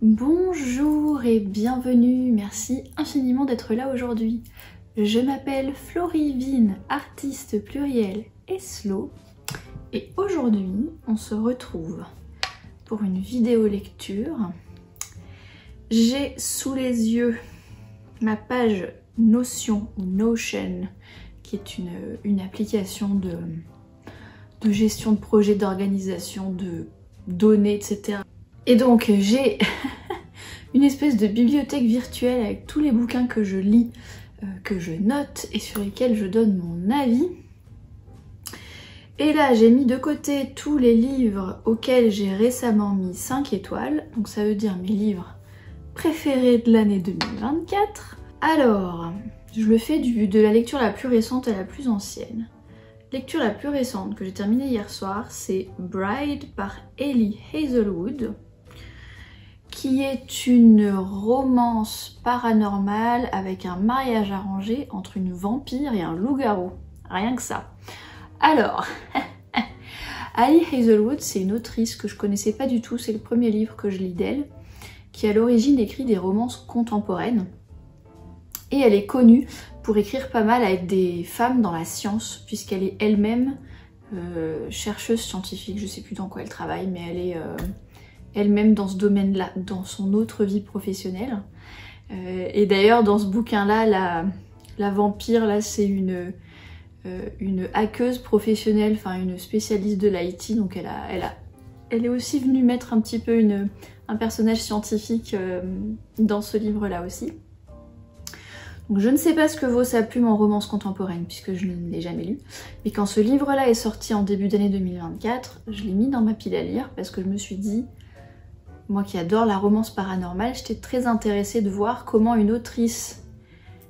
Bonjour et bienvenue, merci infiniment d'être là aujourd'hui. Je m'appelle Florivine, artiste pluriel et slow, et aujourd'hui on se retrouve pour une vidéo lecture. J'ai sous les yeux ma page Notion ou Notion, qui est une application de gestion de projet, d'organisation, de données, etc. Et donc j'ai une espèce de bibliothèque virtuelle avec tous les bouquins que je lis, que je note et sur lesquels je donne mon avis. Et là j'ai mis de côté tous les livres auxquels j'ai récemment mis 5 étoiles, donc ça veut dire mes livres préférés de l'année 2024. Alors, je le fais de la lecture la plus récente à la plus ancienne. Lecture la plus récente que j'ai terminée hier soir, c'est Bride par Ellie Hazelwood, qui est une romance paranormale avec un mariage arrangé entre une vampire et un loup-garou. Rien que ça. Alors, Ellie Hazelwood, c'est une autrice que je connaissais pas du tout, c'est le premier livre que je lis d'elle, qui à l'origine écrit des romances contemporaines. Et elle est connue pour écrire pas mal avec des femmes dans la science, puisqu'elle est elle-même chercheuse scientifique, je sais plus dans quoi elle travaille, mais elle est elle-même dans ce domaine-là, dans son autre vie professionnelle. Et d'ailleurs, dans ce bouquin-là, la vampire, là, c'est une hackeuse professionnelle, enfin une spécialiste de l'IT, donc elle est aussi venue mettre un petit peu un personnage scientifique dans ce livre-là aussi. Donc je ne sais pas ce que vaut sa plume en romance contemporaine, puisque je ne l'ai jamais lu. Mais quand ce livre-là est sorti en début d'année 2024, je l'ai mis dans ma pile à lire, parce que je me suis dit, moi qui adore la romance paranormale, j'étais très intéressée de voir comment une autrice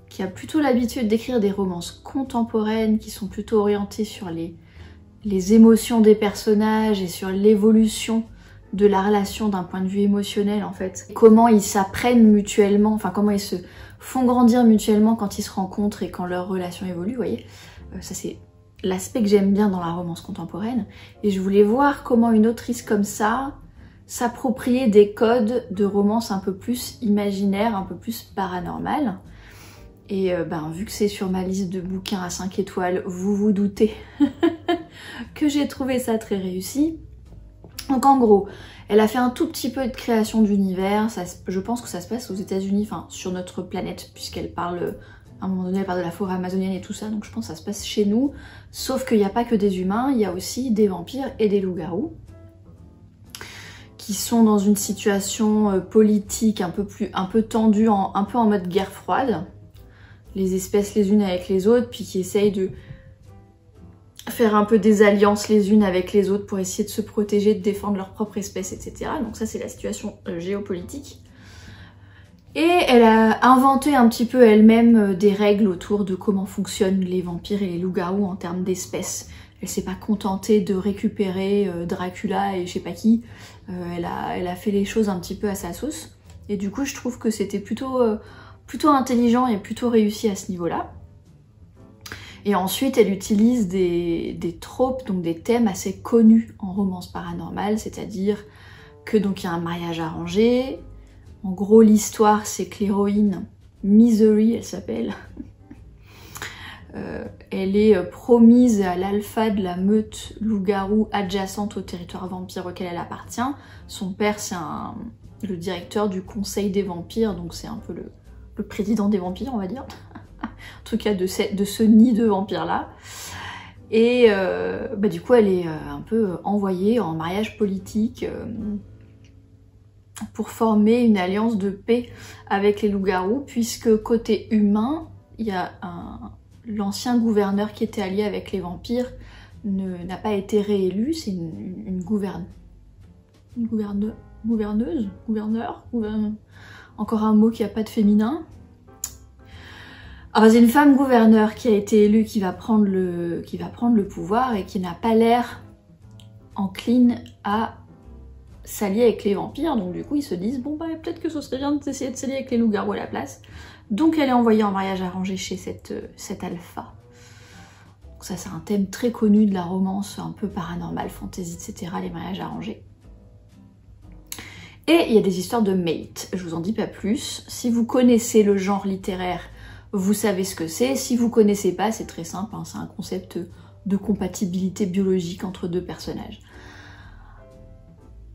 qui a plutôt l'habitude d'écrire des romances contemporaines, qui sont plutôt orientées sur les émotions des personnages et sur l'évolution de la relation d'un point de vue émotionnel en fait. Comment ils s'apprennent mutuellement, enfin comment ils se font grandir mutuellement quand ils se rencontrent et quand leur relation évolue, vous voyez. Ça c'est l'aspect que j'aime bien dans la romance contemporaine. Et je voulais voir comment une autrice comme ça s'appropriait des codes de romance un peu plus imaginaire, un peu plus paranormal. Et vu que c'est sur ma liste de bouquins à 5 étoiles, vous vous doutez que j'ai trouvé ça très réussi. Donc en gros, elle a fait un tout petit peu de création d'univers, je pense que ça se passe aux États-Unis, enfin sur notre planète, puisqu'elle parle, à un moment donné elle parle de la forêt amazonienne et tout ça, donc je pense que ça se passe chez nous, sauf qu'il n'y a pas que des humains, il y a aussi des vampires et des loups-garous, qui sont dans une situation politique un peu tendue, un peu en mode guerre froide, les espèces les unes avec les autres, puis qui essayent de faire un peu des alliances les unes avec les autres pour essayer de se protéger, de défendre leur propre espèce, etc. Donc ça c'est la situation géopolitique. Et elle a inventé un petit peu elle-même des règles autour de comment fonctionnent les vampires et les loups-garous en termes d'espèces. Elle s'est pas contentée de récupérer Dracula et je sais pas qui. Elle a fait les choses un petit peu à sa sauce. Et du coup je trouve que c'était plutôt intelligent et plutôt réussi à ce niveau-là. Et ensuite, elle utilise des tropes, donc des thèmes assez connus en romance paranormale, c'est-à-dire que donc il y a un mariage arrangé. En gros, l'histoire, c'est que l'héroïne, Misery, elle s'appelle, elle est promise à l'alpha de la meute loup-garou adjacente au territoire vampire auquel elle appartient. Son père, c'est le directeur du conseil des vampires, donc c'est un peu le président des vampires, on va dire. En tout cas de ce nid de vampires là. Et du coup elle est un peu envoyée en mariage politique pour former une alliance de paix avec les loups-garous, puisque côté humain, il y a l'ancien gouverneur qui était allié avec les vampires n'a pas été réélu, c'est gouverneur, encore un mot qui n'a pas de féminin. C'est une femme gouverneur qui a été élue, qui va prendre le pouvoir et qui n'a pas l'air encline à s'allier avec les vampires. Donc du coup ils se disent bon peut-être que ce serait bien d'essayer de s'allier avec les loups-garous à la place. Donc elle est envoyée en mariage arrangé chez cette alpha. Donc ça c'est un thème très connu de la romance un peu paranormale, fantasy, etc. les mariages arrangés. Et il y a des histoires de mates, je vous en dis pas plus. Si vous connaissez le genre littéraire, vous savez ce que c'est. Si vous connaissez pas, c'est très simple, hein, c'est un concept de compatibilité biologique entre deux personnages.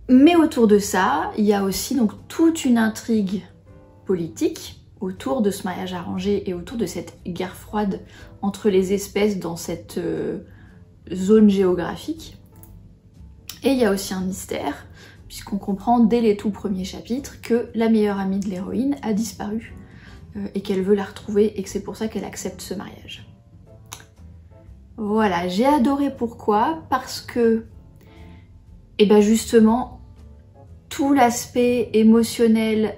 Mais autour de ça, il y a aussi donc toute une intrigue politique autour de ce mariage arrangé et autour de cette guerre froide entre les espèces dans cette zone géographique. Et il y a aussi un mystère, puisqu'on comprend dès les tout premiers chapitres que la meilleure amie de l'héroïne a disparu et qu'elle veut la retrouver et que c'est pour ça qu'elle accepte ce mariage. Voilà, j'ai adoré. Pourquoi? Parce que, et ben justement, tout l'aspect émotionnel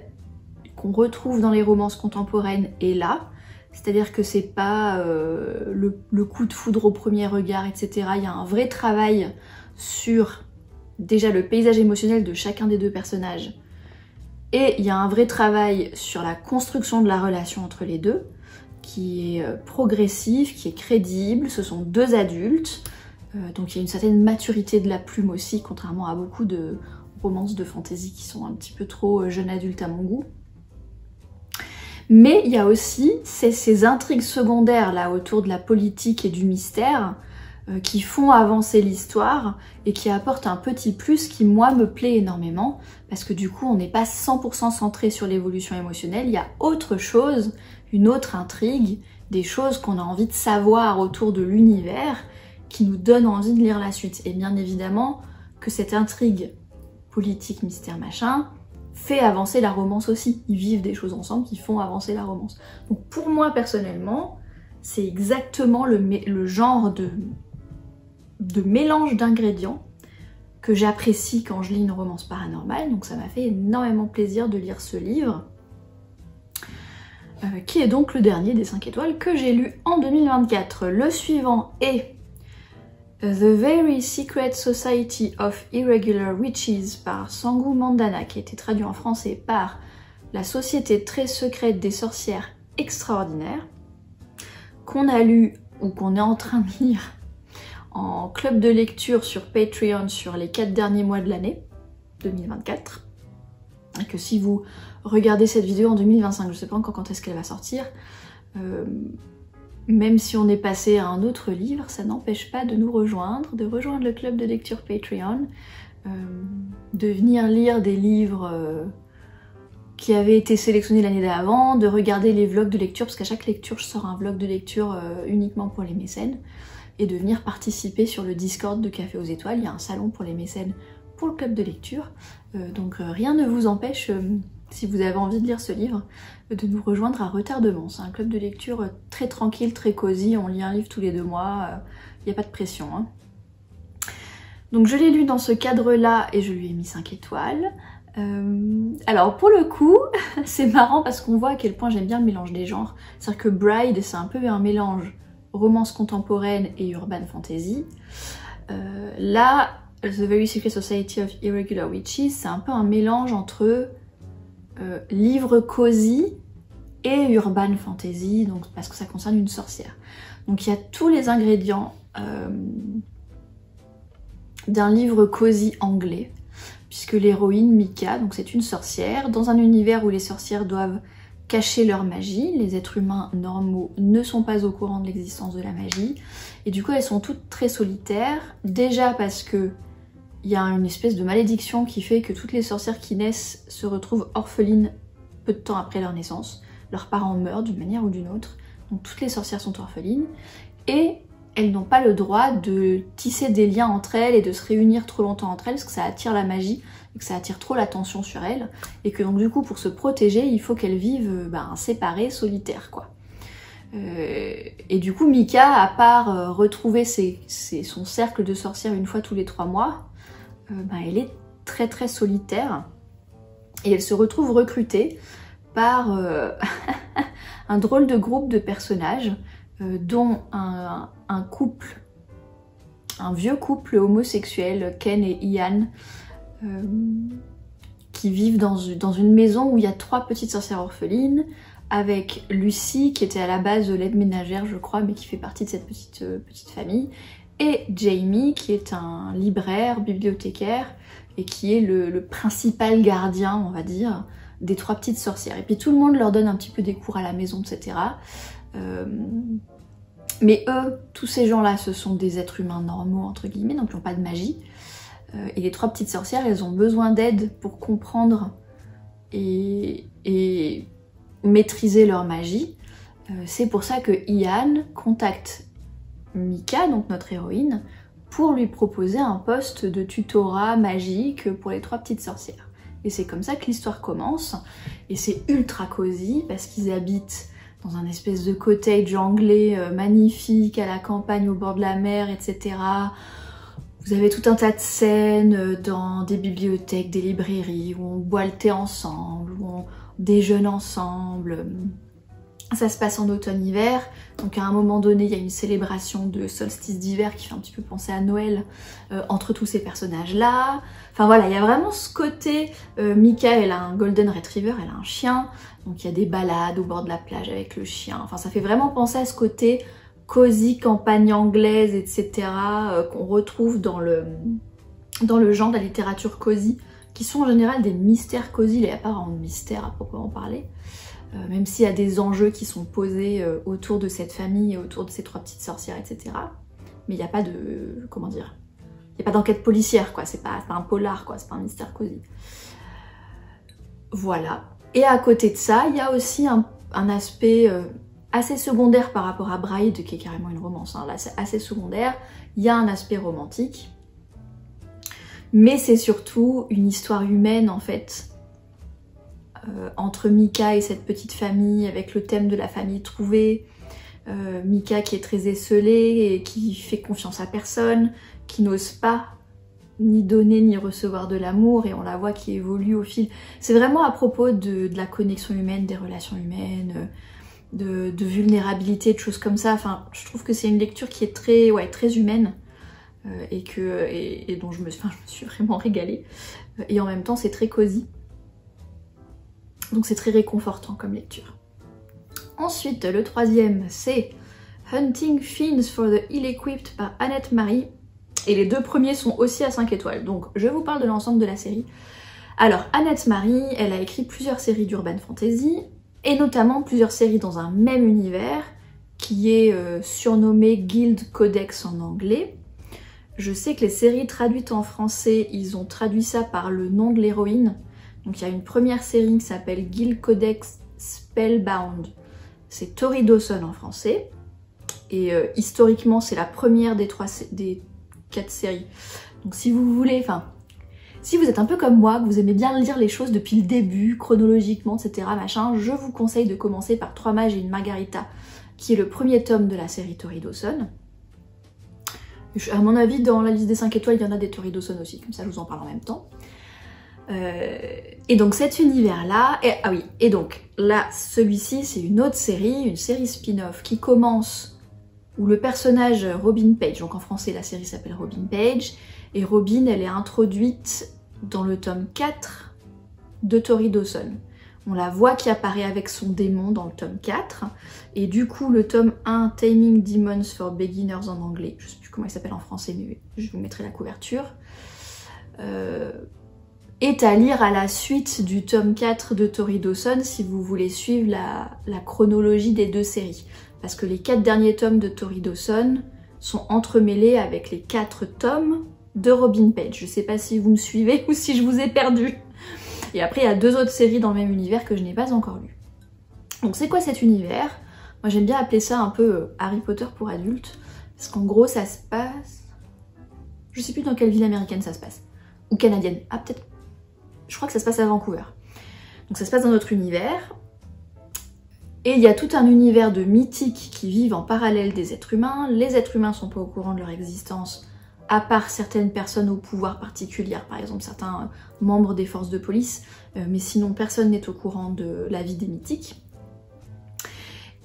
qu'on retrouve dans les romances contemporaines est là. C'est-à-dire que c'est pas le coup de foudre au premier regard, etc. Il y a un vrai travail sur déjà le paysage émotionnel de chacun des deux personnages. Et il y a un vrai travail sur la construction de la relation entre les deux, qui est progressif, qui est crédible. Ce sont deux adultes, donc il y a une certaine maturité de la plume aussi, contrairement à beaucoup de romances de fantasy qui sont un petit peu trop jeune adulte à mon goût. Mais il y a aussi ces intrigues secondaires là autour de la politique et du mystère qui font avancer l'histoire et qui apportent un petit plus qui moi me plaît énormément parce que du coup on n'est pas 100% centré sur l'évolution émotionnelle, il y a autre chose, une autre intrigue, des choses qu'on a envie de savoir autour de l'univers qui nous donnent envie de lire la suite. Et bien évidemment que cette intrigue politique, mystère, machin, fait avancer la romance aussi. Ils vivent des choses ensemble qui font avancer la romance. Donc pour moi personnellement, c'est exactement le genre de mélange d'ingrédients que j'apprécie quand je lis une romance paranormale. Donc ça m'a fait énormément plaisir de lire ce livre, qui est donc le dernier des 5 étoiles que j'ai lu en 2024. Le suivant est The Very Secret Society of Irregular Witches par Sangu Mandana, qui a été traduit en français par La Société très secrète des sorcières extraordinaires, qu'on a lu ou qu'on est en train de lire en club de lecture sur Patreon sur les 4 derniers mois de l'année 2024. Et que si vous regardez cette vidéo en 2025, je ne sais pas encore quand est-ce qu'elle va sortir, même si on est passé à un autre livre, ça n'empêche pas de nous rejoindre, de rejoindre le club de lecture Patreon, de venir lire des livres qui avaient été sélectionnés l'année d'avant, de regarder les vlogs de lecture, parce qu'à chaque lecture je sors un vlog de lecture uniquement pour les mécènes, et de venir participer sur le Discord de Café aux Étoiles. Il y a un salon pour les mécènes pour le club de lecture, donc rien ne vous empêche, si vous avez envie de lire ce livre, de nous rejoindre à retardement. C'est un club de lecture très tranquille, très cosy, on lit un livre tous les 2 mois, il n'y a pas de pression, hein. Donc je l'ai lu dans ce cadre-là et je lui ai mis 5 étoiles. Alors pour le coup, c'est marrant parce qu'on voit à quel point j'aime bien le mélange des genres. C'est-à-dire que Bride, c'est un peu un mélange romance contemporaine et urban fantasy. Là, The Very Secret Society of Irregular Witches, c'est un peu un mélange entre livre cosy et urban fantasy, donc parce que ça concerne une sorcière. Donc il y a tous les ingrédients d'un livre cosy anglais, puisque l'héroïne Mika, donc c'est une sorcière, dans un univers où les sorcières doivent cacher leur magie, les êtres humains normaux ne sont pas au courant de l'existence de la magie, et du coup elles sont toutes très solitaires, déjà parce que il y a une espèce de malédiction qui fait que toutes les sorcières qui naissent se retrouvent orphelines peu de temps après leur naissance. Leurs parents meurent d'une manière ou d'une autre, donc toutes les sorcières sont orphelines, et elles n'ont pas le droit de tisser des liens entre elles et de se réunir trop longtemps entre elles, parce que ça attire la magie, et que ça attire trop l'attention sur elles, et que donc du coup pour se protéger, il faut qu'elles vivent séparées, solitaires quoi. Et du coup Mika, à part retrouver son cercle de sorcières une fois tous les 3 mois, elle est très très solitaire, et elle se retrouve recrutée par un drôle de groupe de personnages, dont un couple, un vieux couple homosexuel, Ken et Ian, qui vivent dans une maison où il y a 3 petites sorcières orphelines, avec Lucie qui était à la base l'aide ménagère je crois, mais qui fait partie de cette petite famille, et Jamie qui est un libraire, bibliothécaire, et qui est le principal gardien, on va dire, des 3 petites sorcières. Et puis tout le monde leur donne un petit peu des cours à la maison, etc. Mais eux, tous ces gens-là, ce sont des êtres humains normaux, entre guillemets, donc ils n'ont pas de magie. Et les 3 petites sorcières, elles ont besoin d'aide pour comprendre et maîtriser leur magie. C'est pour ça que Ian contacte Mika, donc notre héroïne, pour lui proposer un poste de tutorat magique pour les 3 petites sorcières. Et c'est comme ça que l'histoire commence, et c'est ultra cosy parce qu'ils habitent dans un espèce de cottage anglais magnifique à la campagne au bord de la mer, etc. Vous avez tout un tas de scènes dans des bibliothèques, des librairies où on boit le thé ensemble, où on déjeune ensemble. Ça se passe en automne-hiver, donc à un moment donné, il y a une célébration de solstice d'hiver qui fait un petit peu penser à Noël entre tous ces personnages-là. Enfin voilà, il y a vraiment ce côté, Mika, elle a un golden retriever, elle a un chien, donc il y a des balades au bord de la plage avec le chien. Enfin, ça fait vraiment penser à ce côté cosy, campagne anglaise, etc. Qu'on retrouve dans le genre de la littérature cosy, qui sont en général des mystères cosy, il n'y a pas vraiment de mystère à proprement parler. Même s'il y a des enjeux qui sont posés autour de cette famille et autour de ces 3 petites sorcières, etc. Mais il n'y a pas de... comment dire, il n'y a pas d'enquête policière, quoi. C'est pas un polar, quoi. C'est pas un mystère cosy. Voilà. Et à côté de ça, il y a aussi un aspect assez secondaire par rapport à Bride, qui est carrément une romance. Hein. Là, c'est assez secondaire. Il y a un aspect romantique. Mais c'est surtout une histoire humaine, en fait, entre Mika et cette petite famille, avec le thème de la famille trouvée. Mika qui est très esseulée et qui fait confiance à personne, qui n'ose pas ni donner ni recevoir de l'amour, et on la voit qui évolue au fil. C'est vraiment à propos de la connexion humaine, des relations humaines, de vulnérabilité, de choses comme ça. Enfin, je trouve que c'est une lecture qui est très humaine et dont je me suis vraiment régalée. Et en même temps, c'est très cosy. Donc c'est très réconfortant comme lecture. Ensuite, le 3e, c'est Hunting Fiends for the Ill-Equipped par Annette Marie. Et les 2 premiers sont aussi à 5 étoiles. Donc je vous parle de l'ensemble de la série. Alors, Annette Marie, elle a écrit plusieurs séries d'urban fantasy, et notamment plusieurs séries dans un même univers, qui est surnommé Guild Codex en anglais. Je sais que les séries traduites en français, ils ont traduit ça par le nom de l'héroïne. Donc il y a une première série qui s'appelle Guild Codex Spellbound. C'est Tori Dawson en français. Et historiquement, c'est la première des 4 séries. Donc si vous voulez, enfin, si vous êtes un peu comme moi, que vous aimez bien lire les choses depuis le début, chronologiquement, etc., machin, je vous conseille de commencer par 3 mages et une Margarita, qui est le premier tome de la série Tori Dawson. À mon avis, dans la liste des 5 étoiles, il y en a des Tori Dawson aussi, comme ça je vous en parle en même temps. Et donc cet univers-là, et donc là, celui-ci, c'est une autre série, une série spin-off qui commence où le personnage Robin Page, donc en français la série s'appelle Robin Page, et Robin, elle est introduite dans le tome 4 de Tori Dawson. On la voit qui apparaît avec son démon dans le tome 4, et du coup le tome 1, Taming Demons for Beginners en anglais, je sais plus comment il s'appelle en français, mais je vous mettrai la couverture, est à lire à la suite du tome 4 de Tori Dawson si vous voulez suivre la chronologie des 2 séries. Parce que les 4 derniers tomes de Tori Dawson sont entremêlés avec les 4 tomes de Robin Page. Je sais pas si vous me suivez ou si je vous ai perdu. Et après, il y a 2 autres séries dans le même univers que je n'ai pas encore lues. Donc c'est quoi cet univers? Moi j'aime bien appeler ça un peu Harry Potter pour adultes. Parce qu'en gros, ça se passe... Je sais plus dans quelle ville américaine ça se passe. Ou canadienne. Ah, peut-être... Je crois que ça se passe à Vancouver. Donc ça se passe dans notre univers. Et il y a tout un univers de mythiques qui vivent en parallèle des êtres humains. Les êtres humains sont pas au courant de leur existence, à part certaines personnes au pouvoir particulier, par exemple certains membres des forces de police. Mais sinon, personne n'est au courant de la vie des mythiques.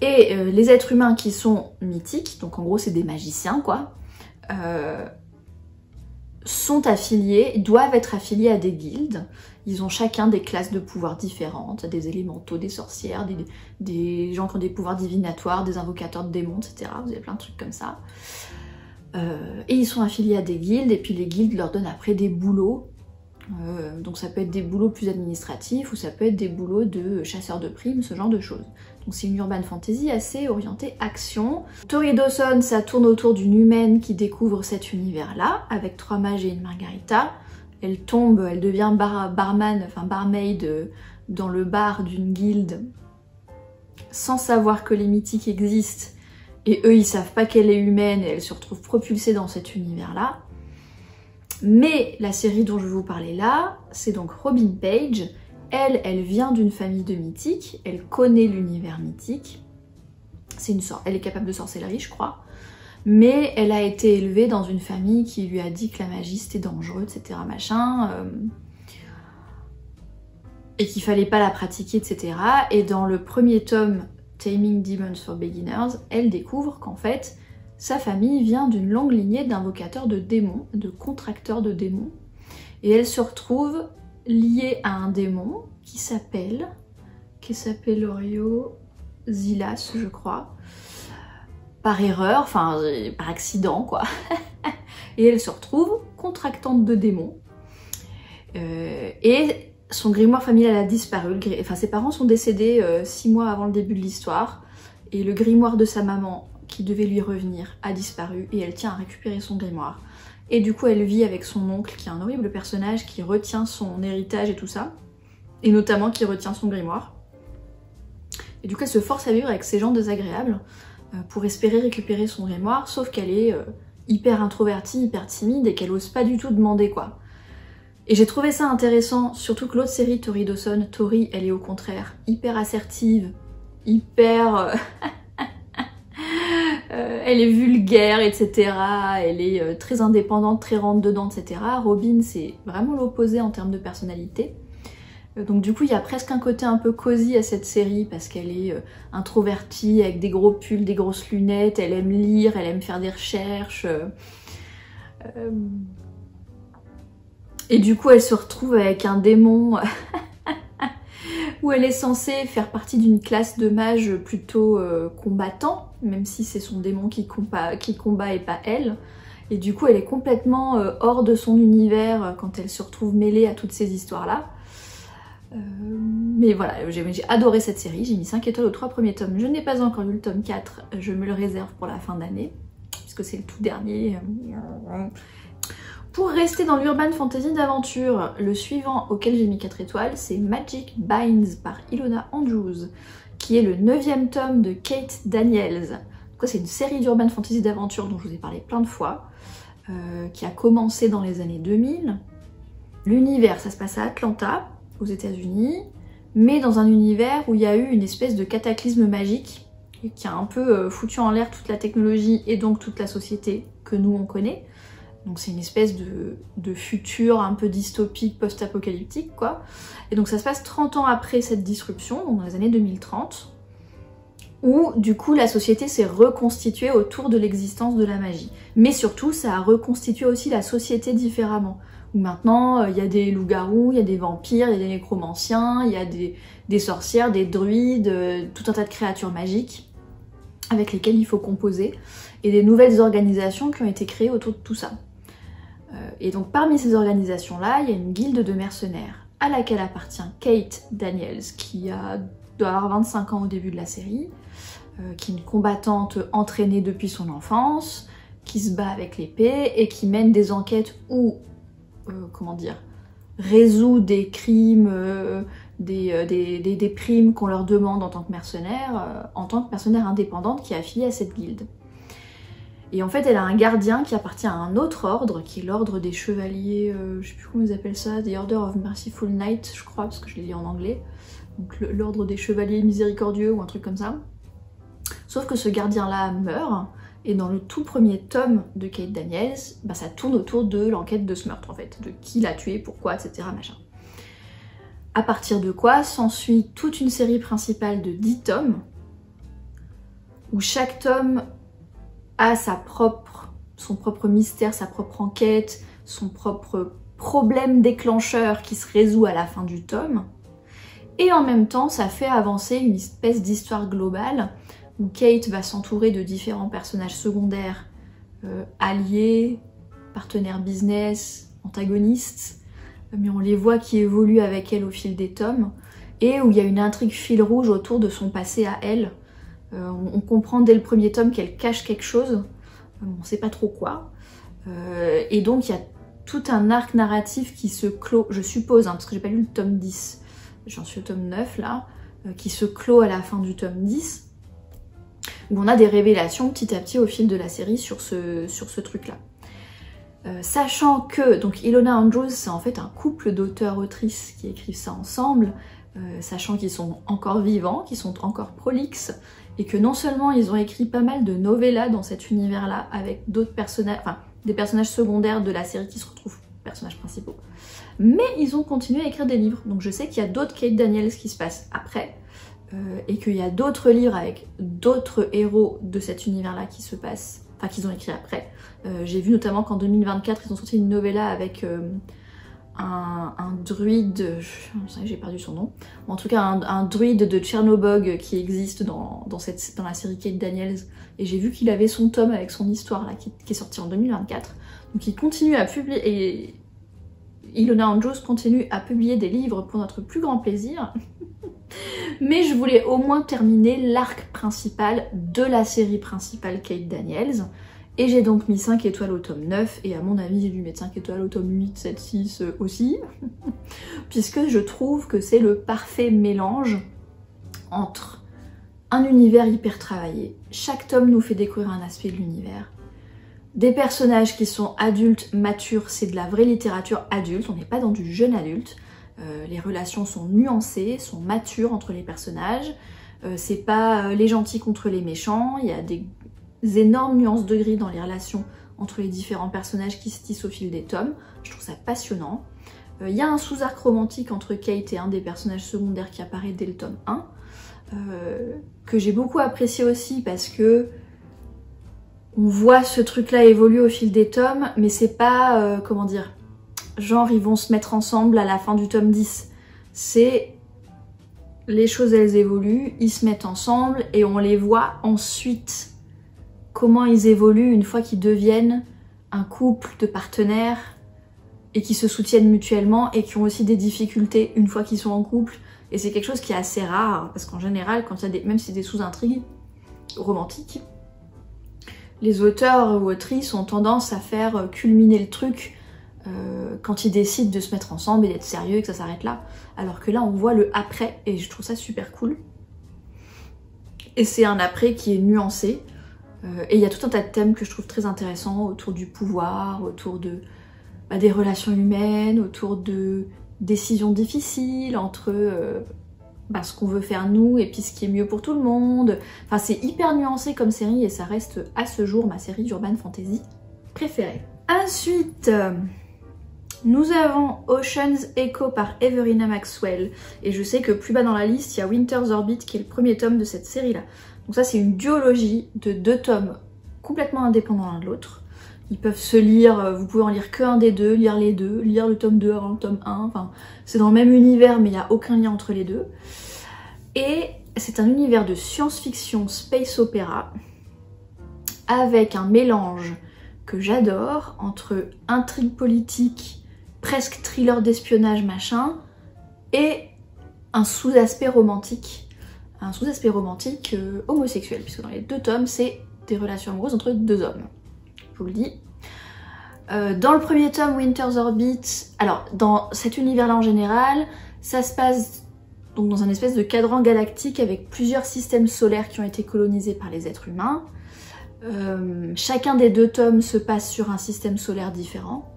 Et les êtres humains qui sont mythiques, donc en gros c'est des magiciens quoi, sont affiliés, doivent être affiliés à des guildes. Ils ont chacun des classes de pouvoirs différentes, des élémentaux, des sorcières, des gens qui ont des pouvoirs divinatoires, des invocateurs de démons, etc. Vous avez plein de trucs comme ça. Et ils sont affiliés à des guildes, et puis les guildes leur donnent après des boulots. Donc ça peut être des boulots plus administratifs, ou ça peut être des boulots de chasseurs de primes, ce genre de choses. Donc c'est une urban fantasy assez orientée action. Tori Dawson, ça tourne autour d'une humaine qui découvre cet univers-là, avec 3 mages et une margarita. Elle tombe, elle devient barmaid dans le bar d'une guilde, sans savoir que les mythiques existent, et eux ils savent pas qu'elle est humaine, et elle se retrouve propulsée dans cet univers-là. Mais la série dont je vais vous parler là, c'est donc Robin Page. Elle vient d'une famille de mythiques, elle connaît l'univers mythique. Elle est capable de sorcellerie, je crois. Mais elle a été élevée dans une famille qui lui a dit que la magie c'était dangereux, etc. machin. Et qu'il fallait pas la pratiquer, etc. Et dans le premier tome, Taming Demons for Beginners, elle découvre qu'en fait, sa famille vient d'une longue lignée d'invocateurs de démons, de contracteurs de démons. Et elle se retrouve liée à un démon qui s'appelle Orio Zilas, je crois. Par erreur, enfin par accident quoi. Et elle se retrouve contractante de démons. Et son grimoire familial a disparu. Enfin, ses parents sont décédés 6 mois avant le début de l'histoire. Et le grimoire de sa maman, qui devait lui revenir, a disparu. Et elle tient à récupérer son grimoire. Et du coup, elle vit avec son oncle, qui est un horrible personnage, qui retient son héritage et tout ça. Et notamment qui retient son grimoire. Et du coup, elle se force à vivre avec ces gens désagréables pour espérer récupérer son grimoire, sauf qu'elle est hyper introvertie, hyper timide et qu'elle ose pas du tout demander quoi. Et j'ai trouvé ça intéressant, surtout que l'autre série, Tori Dawson, Tori, elle est au contraire hyper assertive, hyper... elle est vulgaire, etc. Elle est très indépendante, très rentre-dedans, etc. Robin, c'est vraiment l'opposé en termes de personnalité. Donc du coup, il y a presque un côté un peu cosy à cette série parce qu'elle est introvertie, avec des gros pulls, des grosses lunettes, elle aime lire, elle aime faire des recherches. Et du coup, elle se retrouve avec un démon où elle est censée faire partie d'une classe de mages plutôt combattants, même si c'est son démon qui combat et pas elle. Et du coup, elle est complètement hors de son univers quand elle se retrouve mêlée à toutes ces histoires-là. Mais voilà, j'ai adoré cette série, j'ai mis 5 étoiles aux 3 premiers tomes. Je n'ai pas encore lu le tome 4, je me le réserve pour la fin d'année, puisque c'est le tout dernier. Pour rester dans l'urban fantasy d'aventure, le suivant auquel j'ai mis 4 étoiles, c'est Magic Binds par Ilona Andrews, qui est le 9e tome de Kate Daniels. C'est une série d'urban fantasy d'aventure dont je vous ai parlé plein de fois, qui a commencé dans les années 2000. L'univers, ça se passe à Atlanta, aux États-Unis, mais dans un univers où il y a eu une espèce de cataclysme magique qui a un peu foutu en l'air toute la technologie et donc toute la société que nous on connaît. Donc c'est une espèce de futur un peu dystopique, post-apocalyptique quoi. Et donc ça se passe 30 ans après cette disruption, donc dans les années 2030, où du coup la société s'est reconstituée autour de l'existence de la magie. Mais surtout ça a reconstitué aussi la société différemment. Où maintenant il y a des loups-garous, il y a des vampires, il y a des nécromanciens, il y a des sorcières, des druides, tout un tas de créatures magiques avec lesquelles il faut composer, et des nouvelles organisations qui ont été créées autour de tout ça. Et donc parmi ces organisations-là, il y a une guilde de mercenaires à laquelle appartient Kate Daniels, qui doit avoir 25 ans au début de la série, qui est une combattante entraînée depuis son enfance, qui se bat avec l'épée et qui mène des enquêtes où, résout des crimes, des primes qu'on leur demande en tant que mercenaire indépendante qui est affiliée à cette guilde. Et en fait, elle a un gardien qui appartient à un autre ordre, qui est l'ordre des chevaliers, je sais plus comment ils appellent ça, The Order of Merciful Knight, je crois, parce que je l'ai lu en anglais. Donc l'ordre des chevaliers miséricordieux ou un truc comme ça. Sauf que ce gardien-là meurt, et dans le tout premier tome de Kate Daniels, bah, ça tourne autour de l'enquête de ce meurtre en fait, de qui l'a tué, pourquoi, etc. machin. À partir de quoi s'ensuit toute une série principale de 10 tomes, où chaque tome a son propre mystère, sa propre enquête, son propre problème déclencheur qui se résout à la fin du tome. Et en même temps, ça fait avancer une espèce d'histoire globale où Kate va s'entourer de différents personnages secondaires alliés, partenaires business, antagonistes, mais on les voit qui évoluent avec elle au fil des tomes, et où il y a une intrigue fil rouge autour de son passé à elle. On comprend dès le premier tome qu'elle cache quelque chose, on sait pas trop quoi, et donc il y a tout un arc narratif qui se clôt, je suppose, hein, parce que j'ai pas lu le tome 10, j'en suis au tome 9 là, qui se clôt à la fin du tome 10, où on a des révélations petit à petit au fil de la série sur ce truc-là. Sachant que donc Ilona Andrews, c'est en fait un couple d'auteurs-autrices qui écrivent ça ensemble, sachant qu'ils sont encore vivants, qu'ils sont encore prolixes, et que non seulement ils ont écrit pas mal de novellas dans cet univers-là, avec d'autres personnages, enfin des personnages secondaires de la série qui se retrouvent personnages principaux, mais ils ont continué à écrire des livres. Donc je sais qu'il y a d'autres Kate Daniels qui se passent après, et qu'il y a d'autres livres avec d'autres héros de cet univers-là qui se passent, enfin qu'ils ont écrit après. J'ai vu notamment qu'en 2024, ils ont sorti une novella avec un druide, j'ai perdu son nom, en tout cas un druide de Tchernobog qui existe dans la série Kate Daniels, et j'ai vu qu'il avait son tome avec son histoire là qui est sorti en 2024. Donc il continue à publier, et Ilona Andrews continue à publier des livres pour notre plus grand plaisir. Mais je voulais au moins terminer l'arc principal de la série principale Kate Daniels. Et j'ai donc mis 5 étoiles au tome 9, et à mon avis j'ai dû mettre 5 étoiles au tome 8, 7, 6 aussi, puisque je trouve que c'est le parfait mélange entre un univers hyper travaillé, chaque tome nous fait découvrir un aspect de l'univers, des personnages qui sont adultes, matures, c'est de la vraie littérature adulte, on n'est pas dans du jeune adulte, les relations sont nuancées, sont matures entre les personnages, c'est pas les gentils contre les méchants, il y a des énormes nuances de gris dans les relations entre les différents personnages qui se tissent au fil des tomes, je trouve ça passionnant. Il y a un sous-arc romantique entre Kate et un des personnages secondaires qui apparaît dès le tome 1, que j'ai beaucoup apprécié aussi parce que on voit ce truc-là évoluer au fil des tomes, mais c'est pas, comment dire, genre ils vont se mettre ensemble à la fin du tome 10. C'est les choses elles évoluent, ils se mettent ensemble et on les voit ensuite comment ils évoluent une fois qu'ils deviennent un couple de partenaires et qui se soutiennent mutuellement et qui ont aussi des difficultés une fois qu'ils sont en couple. Et c'est quelque chose qui est assez rare parce qu'en général, quand il y a même si c'est des sous-intrigues romantiques, les auteurs ou autrices ont tendance à faire culminer le truc quand ils décident de se mettre ensemble et d'être sérieux et que ça s'arrête là. Alors que là, on voit le après et je trouve ça super cool. Et c'est un après qui est nuancé. Et il y a tout un tas de thèmes que je trouve très intéressants autour du pouvoir, autour de, des relations humaines, autour de décisions difficiles entre ce qu'on veut faire nous et puis ce qui est mieux pour tout le monde. Enfin c'est hyper nuancé comme série et ça reste à ce jour ma série d'urban fantasy préférée. Ensuite, nous avons Ocean's Echo par Everina Maxwell. Et je sais que plus bas dans la liste, il y a Winter's Orbit qui est le premier tome de cette série-là. Donc ça c'est une duologie de 2 tomes complètement indépendants l'un de l'autre. Ils peuvent se lire, vous pouvez en lire qu'un des deux, lire les deux, lire le tome 2 avant le tome 1, enfin c'est dans le même univers mais il n'y a aucun lien entre les deux. Et c'est un univers de science-fiction space opéra avec un mélange que j'adore entre intrigue politique, presque thriller d'espionnage machin, et un sous-aspect romantique. Un sous-aspect romantique homosexuel, puisque dans les 2 tomes, c'est des relations amoureuses entre 2 hommes. Je vous le dis. Dans le premier tome, Winter's Orbit, alors dans cet univers-là en général, ça se passe donc dans un espèce de cadran galactique avec plusieurs systèmes solaires qui ont été colonisés par les êtres humains. Chacun des 2 tomes se passe sur un système solaire différent.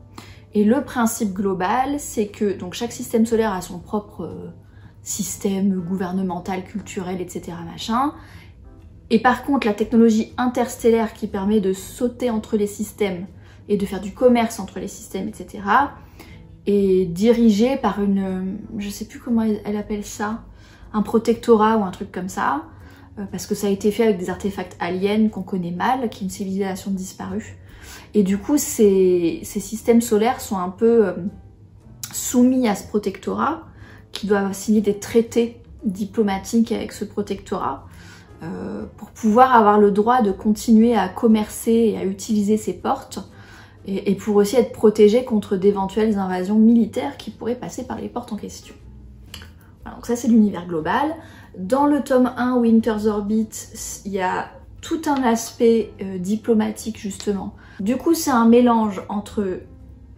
Et le principe global, c'est que donc chaque système solaire a son propre système gouvernemental, culturel, etc. machin. Et par contre, la technologie interstellaire qui permet de sauter entre les systèmes et de faire du commerce entre les systèmes, etc. est dirigée par une, je sais plus comment elle appelle ça, un protectorat ou un truc comme ça, parce que ça a été fait avec des artefacts aliens qu'on connaît mal, qui est une civilisation disparue. Et du coup, ces systèmes solaires sont un peu soumis à ce protectorat, qui doivent signer des traités diplomatiques avec ce protectorat. pour pouvoir avoir le droit de continuer à commercer et à utiliser ces portes, et pour aussi être protégé contre d'éventuelles invasions militaires qui pourraient passer par les portes en question. Voilà, donc ça c'est l'univers global. Dans le tome 1, Winter's Orbit, il y a tout un aspect diplomatique justement. Du coup c'est un mélange entre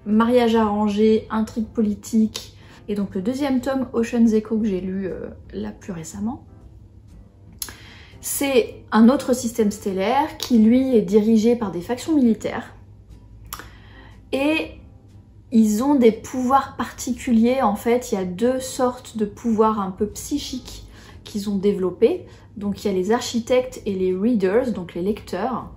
mariage arrangé, intrigue politique, et donc le deuxième tome, Ocean's Echo, que j'ai lu là plus récemment. C'est un autre système stellaire qui lui est dirigé par des factions militaires. Et ils ont des pouvoirs particuliers, en fait il y a deux sortes de pouvoirs un peu psychiques qu'ils ont développés. Donc il y a les architectes et les readers, donc les lecteurs.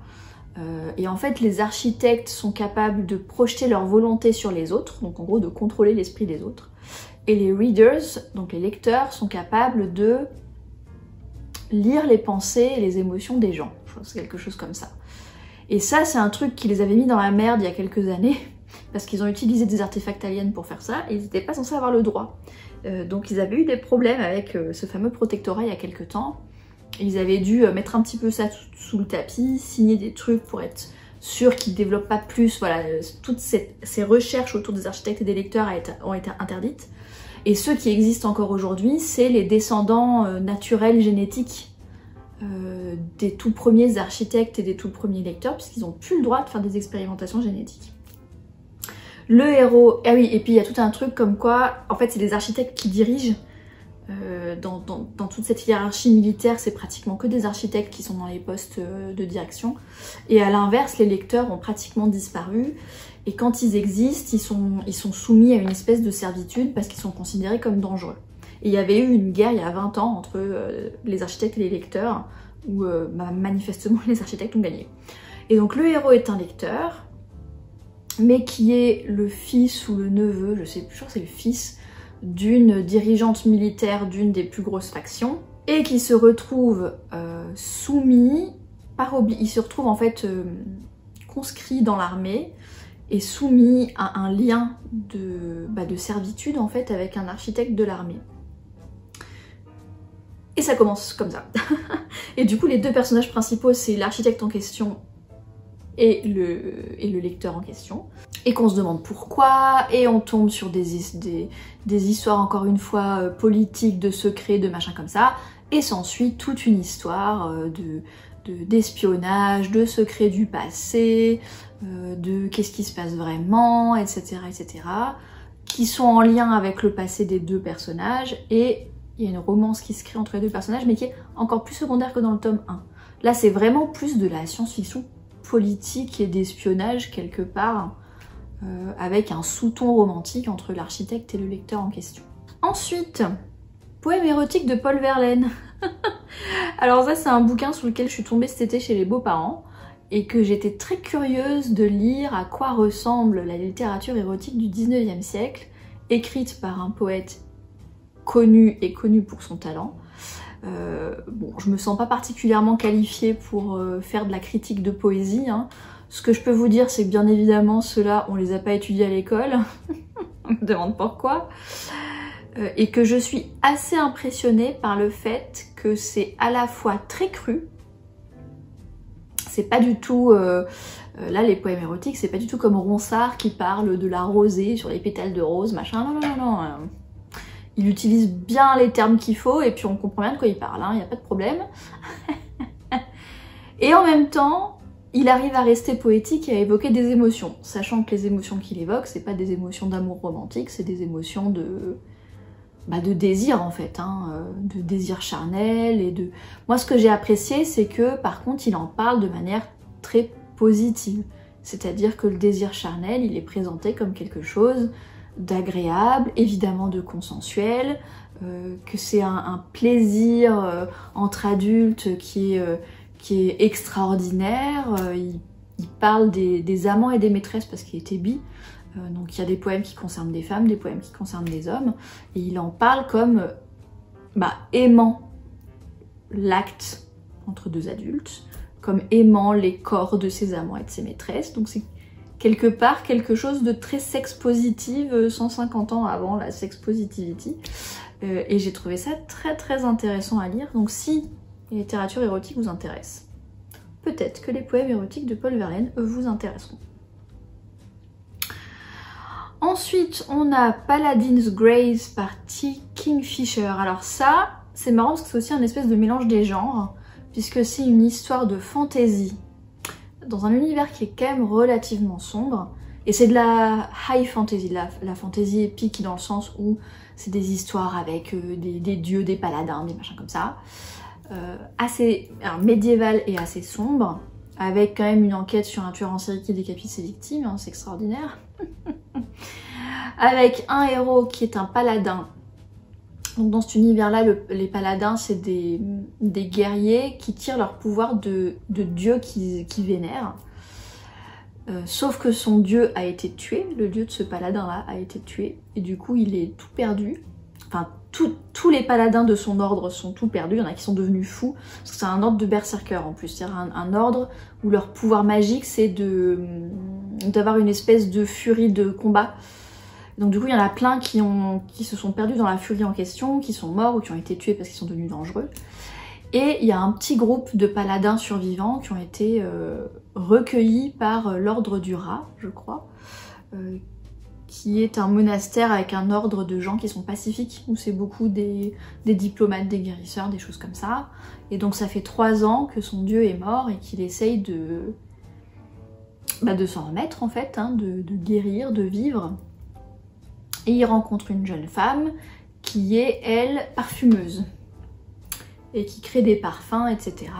Et en fait les architectes sont capables de projeter leur volonté sur les autres, donc en gros de contrôler l'esprit des autres. Et les readers, donc les lecteurs, sont capables de lire les pensées et les émotions des gens. Je pense que c'est quelque chose comme ça. Et ça c'est un truc qui les avait mis dans la merde il y a quelques années, parce qu'ils ont utilisé des artefacts aliens pour faire ça, et ils n'étaient pas censés avoir le droit. Donc ils avaient eu des problèmes avec ce fameux protectorat il y a quelques temps. Ils avaient dû mettre un petit peu ça sous le tapis, signer des trucs pour être sûr qu'ils ne développent pas plus. Voilà, toutes ces recherches autour des architectes et des lecteurs ont été interdites. Et ceux qui existent encore aujourd'hui, c'est les descendants naturels génétiques des tout premiers architectes et des tout premiers lecteurs, puisqu'ils n'ont plus le droit de faire des expérimentations génétiques. Le héros, ah oui, et puis il y a tout un truc comme quoi, en fait c'est les architectes qui dirigent. Dans toute cette hiérarchie militaire, c'est pratiquement que des architectes qui sont dans les postes de direction. Et à l'inverse, les lecteurs ont pratiquement disparu. Et quand ils existent, ils sont soumis à une espèce de servitude parce qu'ils sont considérés comme dangereux. Et il y avait eu une guerre il y a 20 ans entre les architectes et les lecteurs, où manifestement les architectes ont gagné. Et donc le héros est un lecteur, mais qui est le fils ou le neveu, je sais plus, je crois que c'est le fils, d'une dirigeante militaire d'une des plus grosses factions, et qui se retrouve soumis, il se retrouve en fait conscrit dans l'armée, et soumis à un lien de servitude en fait avec un architecte de l'armée. Et ça commence comme ça. Et du coup les deux personnages principaux c'est l'architecte en question et le lecteur en question. Et qu'on se demande pourquoi, et on tombe sur des histoires encore une fois politiques, de secrets, de machins comme ça, et s'ensuit toute une histoire d'espionnage, de secrets du passé, de qu'est-ce qui se passe vraiment, etc., etc., qui sont en lien avec le passé des deux personnages, et il y a une romance qui se crée entre les deux personnages, mais qui est encore plus secondaire que dans le tome 1. Là c'est vraiment plus de la science-fiction politique et d'espionnage quelque part, avec un sous-ton romantique entre l'architecte et le lecteur en question. Ensuite, poème érotique de Paul Verlaine. Alors ça c'est un bouquin sur lequel je suis tombée cet été chez les beaux-parents et que j'étais très curieuse de lire à quoi ressemble la littérature érotique du 19e siècle, écrite par un poète connu et connu pour son talent. Bon, je me sens pas particulièrement qualifiée pour faire de la critique de poésie, hein. Ce que je peux vous dire, c'est que bien évidemment, ceux-là, on les a pas étudiés à l'école. On me demande pourquoi. Et que je suis assez impressionnée par le fait que c'est à la fois très cru. C'est pas du tout... là, les poèmes érotiques, c'est pas du tout comme Ronsard qui parle de la rosée sur les pétales de rose, machin. Non, non, non, non. Il utilise bien les termes qu'il faut et puis on comprend bien de quoi il parle, hein, y a pas de problème. Et en même temps, il arrive à rester poétique et à évoquer des émotions, sachant que les émotions qu'il évoque, c'est pas des émotions d'amour romantique, c'est des émotions de désir en fait, hein, de désir charnel et de... Moi ce que j'ai apprécié, c'est que par contre il en parle de manière très positive, c'est-à-dire que le désir charnel, il est présenté comme quelque chose d'agréable, évidemment de consensuel, que c'est un plaisir entre adultes qui est extraordinaire. Il parle des amants et des maîtresses parce qu'il était bi, donc il y a des poèmes qui concernent des femmes, des poèmes qui concernent des hommes, et il en parle comme aimant l'acte entre deux adultes, comme aimant les corps de ses amants et de ses maîtresses, donc c'est quelque part quelque chose de très sex-positive 150 ans avant la sex-positivity, et j'ai trouvé ça très très intéressant à lire. Donc si la littérature érotique vous intéresse. Peut-être que les poèmes érotiques de Paul Verlaine vous intéresseront. Ensuite, on a Paladin's Grace par T. Kingfisher. Alors ça, c'est marrant parce que c'est aussi un espèce de mélange des genres, puisque c'est une histoire de fantasy, dans un univers qui est quand même relativement sombre, et c'est de la high fantasy, la fantasy épique dans le sens où c'est des histoires avec des dieux, des paladins, des machins comme ça, assez médiéval et assez sombre, avec quand même une enquête sur un tueur en série qui décapite ses victimes, hein, c'est extraordinaire. Avec un héros qui est un paladin. Donc dans cet univers-là, les paladins, c'est des guerriers qui tirent leur pouvoir de dieux qui vénèrent. Sauf que son dieu a été tué, le dieu de ce paladin-là a été tué, et du coup il est tout perdu. Enfin, tous les paladins de son ordre sont tout perdus, il y en a qui sont devenus fous, parce que c'est un ordre de berserkers en plus, c'est-à-dire un ordre où leur pouvoir magique c'est d'avoir une espèce de furie de combat. Donc du coup il y en a plein qui se sont perdus dans la furie en question, qui sont morts ou qui ont été tués parce qu'ils sont devenus dangereux. Et il y a un petit groupe de paladins survivants qui ont été recueillis par l'ordre du rat, je crois, qui est un monastère avec un ordre de gens qui sont pacifiques, où c'est beaucoup des diplomates, des guérisseurs, des choses comme ça. Et donc ça fait 3 ans que son dieu est mort et qu'il essaye de s'en remettre en fait, hein, de guérir, de vivre. Et il rencontre une jeune femme qui est, elle, parfumeuse. Et qui crée des parfums, etc.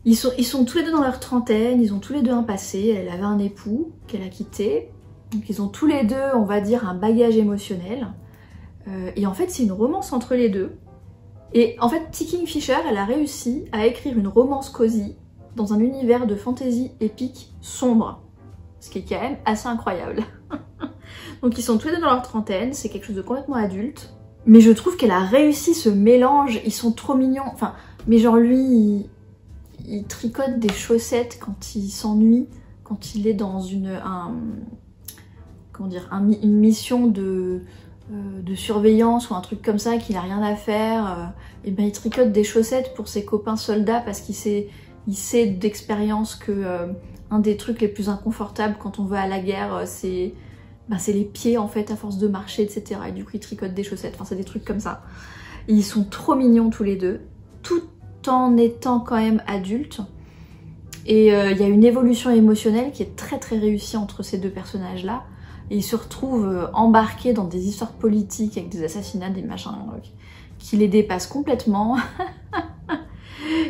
Ils sont tous les deux dans leur trentaine, ils ont tous les deux un passé. Elle avait un époux qu'elle a quitté. Donc ils ont tous les deux, on va dire, un bagage émotionnel. Et en fait, c'est une romance entre les deux. Et en fait, T. Kingfisher, elle a réussi à écrire une romance cosy dans un univers de fantasy épique sombre. Ce qui est quand même assez incroyable. Donc ils sont tous les deux dans leur trentaine, c'est quelque chose de complètement adulte. Mais je trouve qu'elle a réussi ce mélange, ils sont trop mignons. Enfin, mais genre lui, il tricote des chaussettes quand il s'ennuie, quand il est dans une mission de surveillance ou un truc comme ça, qu'il a rien à faire. Et ben il tricote des chaussettes pour ses copains soldats parce qu'il sait d'expérience que un des trucs les plus inconfortables quand on va à la guerre, c'est les pieds en fait à force de marcher, etc. Et du coup ils tricotent des chaussettes, enfin c'est des trucs comme ça. Et ils sont trop mignons tous les deux, tout en étant quand même adultes. Et il y a une évolution émotionnelle qui est très très réussie entre ces deux personnages là. Et ils se retrouvent embarqués dans des histoires politiques avec des assassinats, des machins qui les dépassent complètement.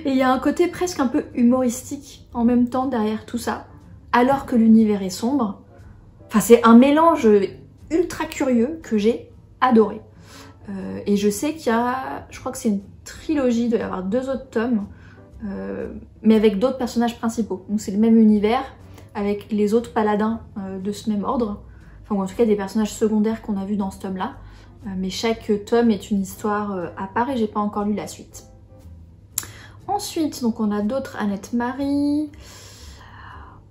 Et il y a un côté presque un peu humoristique en même temps derrière tout ça, alors que l'univers est sombre. Enfin, c'est un mélange ultra curieux que j'ai adoré. Et je sais qu'il y a, je crois que c'est une trilogie, il doit y avoir 2 autres tomes, mais avec d'autres personnages principaux. Donc c'est le même univers, avec les autres paladins de ce même ordre. Enfin, ou en tout cas des personnages secondaires qu'on a vus dans ce tome-là. Mais chaque tome est une histoire à part et j'ai pas encore lu la suite. Ensuite, donc on a d'autres Annette Marie.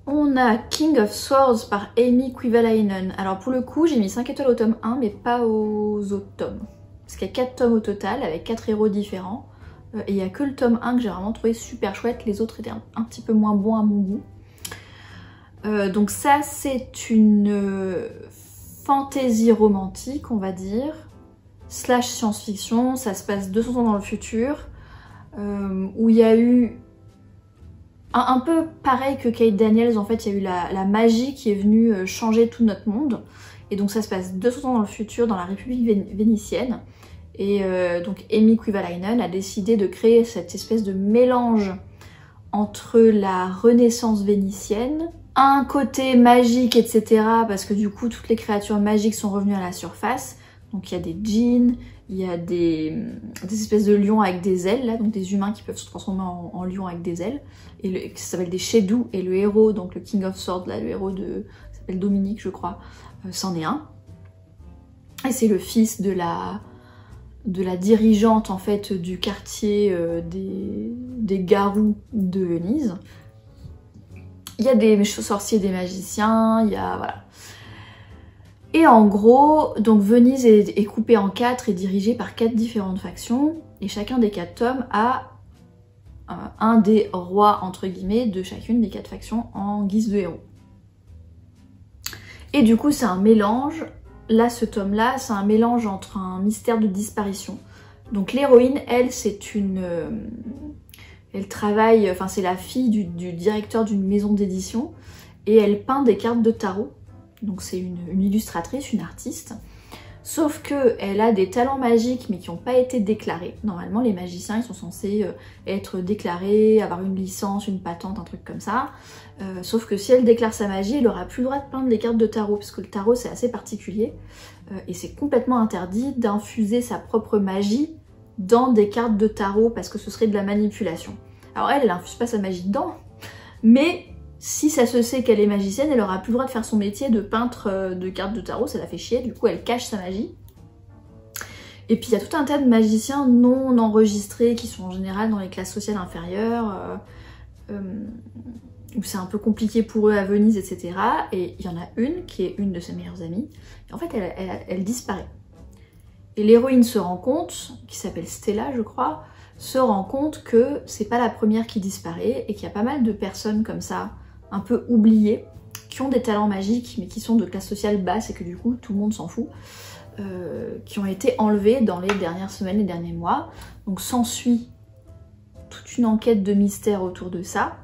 On a King of Swords par Amy Kuivalainen. Alors pour le coup, j'ai mis 5 étoiles au tome 1, mais pas aux autres tomes. Parce qu'il y a 4 tomes au total, avec 4 héros différents. Et il n'y a que le tome 1 que j'ai vraiment trouvé super chouette. Les autres étaient un petit peu moins bons à mon goût. Donc ça, c'est une fantasy romantique, on va dire. Slash science-fiction. Ça se passe 200 ans dans le futur. Où il y a eu... Un peu pareil que Kate Daniels, en fait, il y a eu la magie qui est venue changer tout notre monde. Et donc ça se passe 200 ans dans le futur, dans la République vénitienne. Et donc Amy Kuivalainen a décidé de créer cette espèce de mélange entre la Renaissance vénitienne, un côté magique, etc. Parce que du coup, toutes les créatures magiques sont revenues à la surface. Donc il y a des djinns, il y a des espèces de lions avec des ailes, là, donc des humains qui peuvent se transformer en lions avec des ailes. Et ça s'appelle des Shedou, et le héros, donc le King of Swords, là, le héros qui s'appelle Dominique, je crois, c'en est un. Et c'est le fils de la dirigeante, en fait, du quartier des garous de Venise. Il y a des sorciers, des magiciens, il y a... voilà. Et en gros, donc Venise est coupée en 4 et dirigée par 4 différentes factions. Et chacun des 4 tomes a un des rois entre guillemets de chacune des 4 factions en guise de héros. Et du coup c'est un mélange, là ce tome là c'est un mélange entre un mystère de disparition. Donc l'héroïne elle c'est une... elle travaille, enfin c'est la fille du directeur d'une maison d'édition et elle peint des cartes de tarot. Donc c'est une illustratrice, une artiste. Sauf qu'elle a des talents magiques mais qui n'ont pas été déclarés. Normalement les magiciens ils sont censés être déclarés, avoir une licence, une patente, un truc comme ça. Sauf que si elle déclare sa magie, elle n'aura plus le droit de peindre les cartes de tarot parce que le tarot c'est assez particulier. Et c'est complètement interdit d'infuser sa propre magie dans des cartes de tarot parce que ce serait de la manipulation. Alors elle infuse pas sa magie dedans, mais si ça se sait qu'elle est magicienne, elle aura plus le droit de faire son métier de peintre de cartes de tarot, ça la fait chier, du coup elle cache sa magie. Et puis il y a tout un tas de magiciens non enregistrés qui sont en général dans les classes sociales inférieures, où c'est un peu compliqué pour eux à Venise, etc. Et il y en a une qui est une de ses meilleures amies, et en fait elle disparaît. Et l'héroïne se rend compte, qui s'appelle Stella je crois, se rend compte que c'est pas la première qui disparaît et qu'il y a pas mal de personnes comme ça, un peu oubliées, qui ont des talents magiques mais qui sont de classe sociale basse et que du coup tout le monde s'en fout, qui ont été enlevées dans les dernières semaines, les derniers mois. Donc s'ensuit toute une enquête de mystère autour de ça.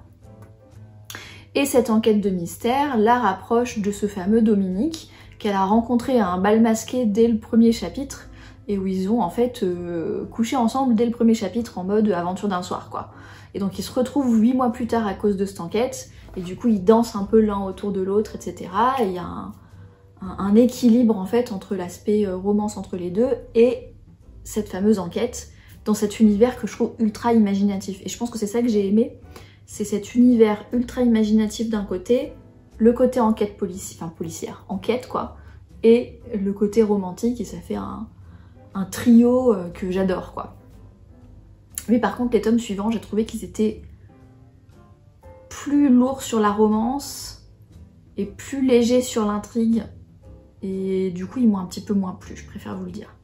Et cette enquête de mystère la rapproche de ce fameux Dominique qu'elle a rencontré à un bal masqué dès le premier chapitre et où ils ont en fait couché ensemble dès le premier chapitre en mode aventure d'un soir quoi. Et donc ils se retrouvent 8 mois plus tard à cause de cette enquête et du coup ils dansent un peu l'un autour de l'autre, etc. Et il y a un équilibre en fait entre l'aspect romance entre les deux et cette fameuse enquête dans cet univers que je trouve ultra imaginatif. Et je pense que c'est ça que j'ai aimé, c'est cet univers ultra imaginatif d'un côté, le côté enquête policière, enquête quoi, et le côté romantique, et ça fait un trio que j'adore quoi. Mais par contre les tomes suivants j'ai trouvé qu'ils étaient plus lourds sur la romance et plus légers sur l'intrigue et du coup ils m'ont un petit peu moins plu, je préfère vous le dire.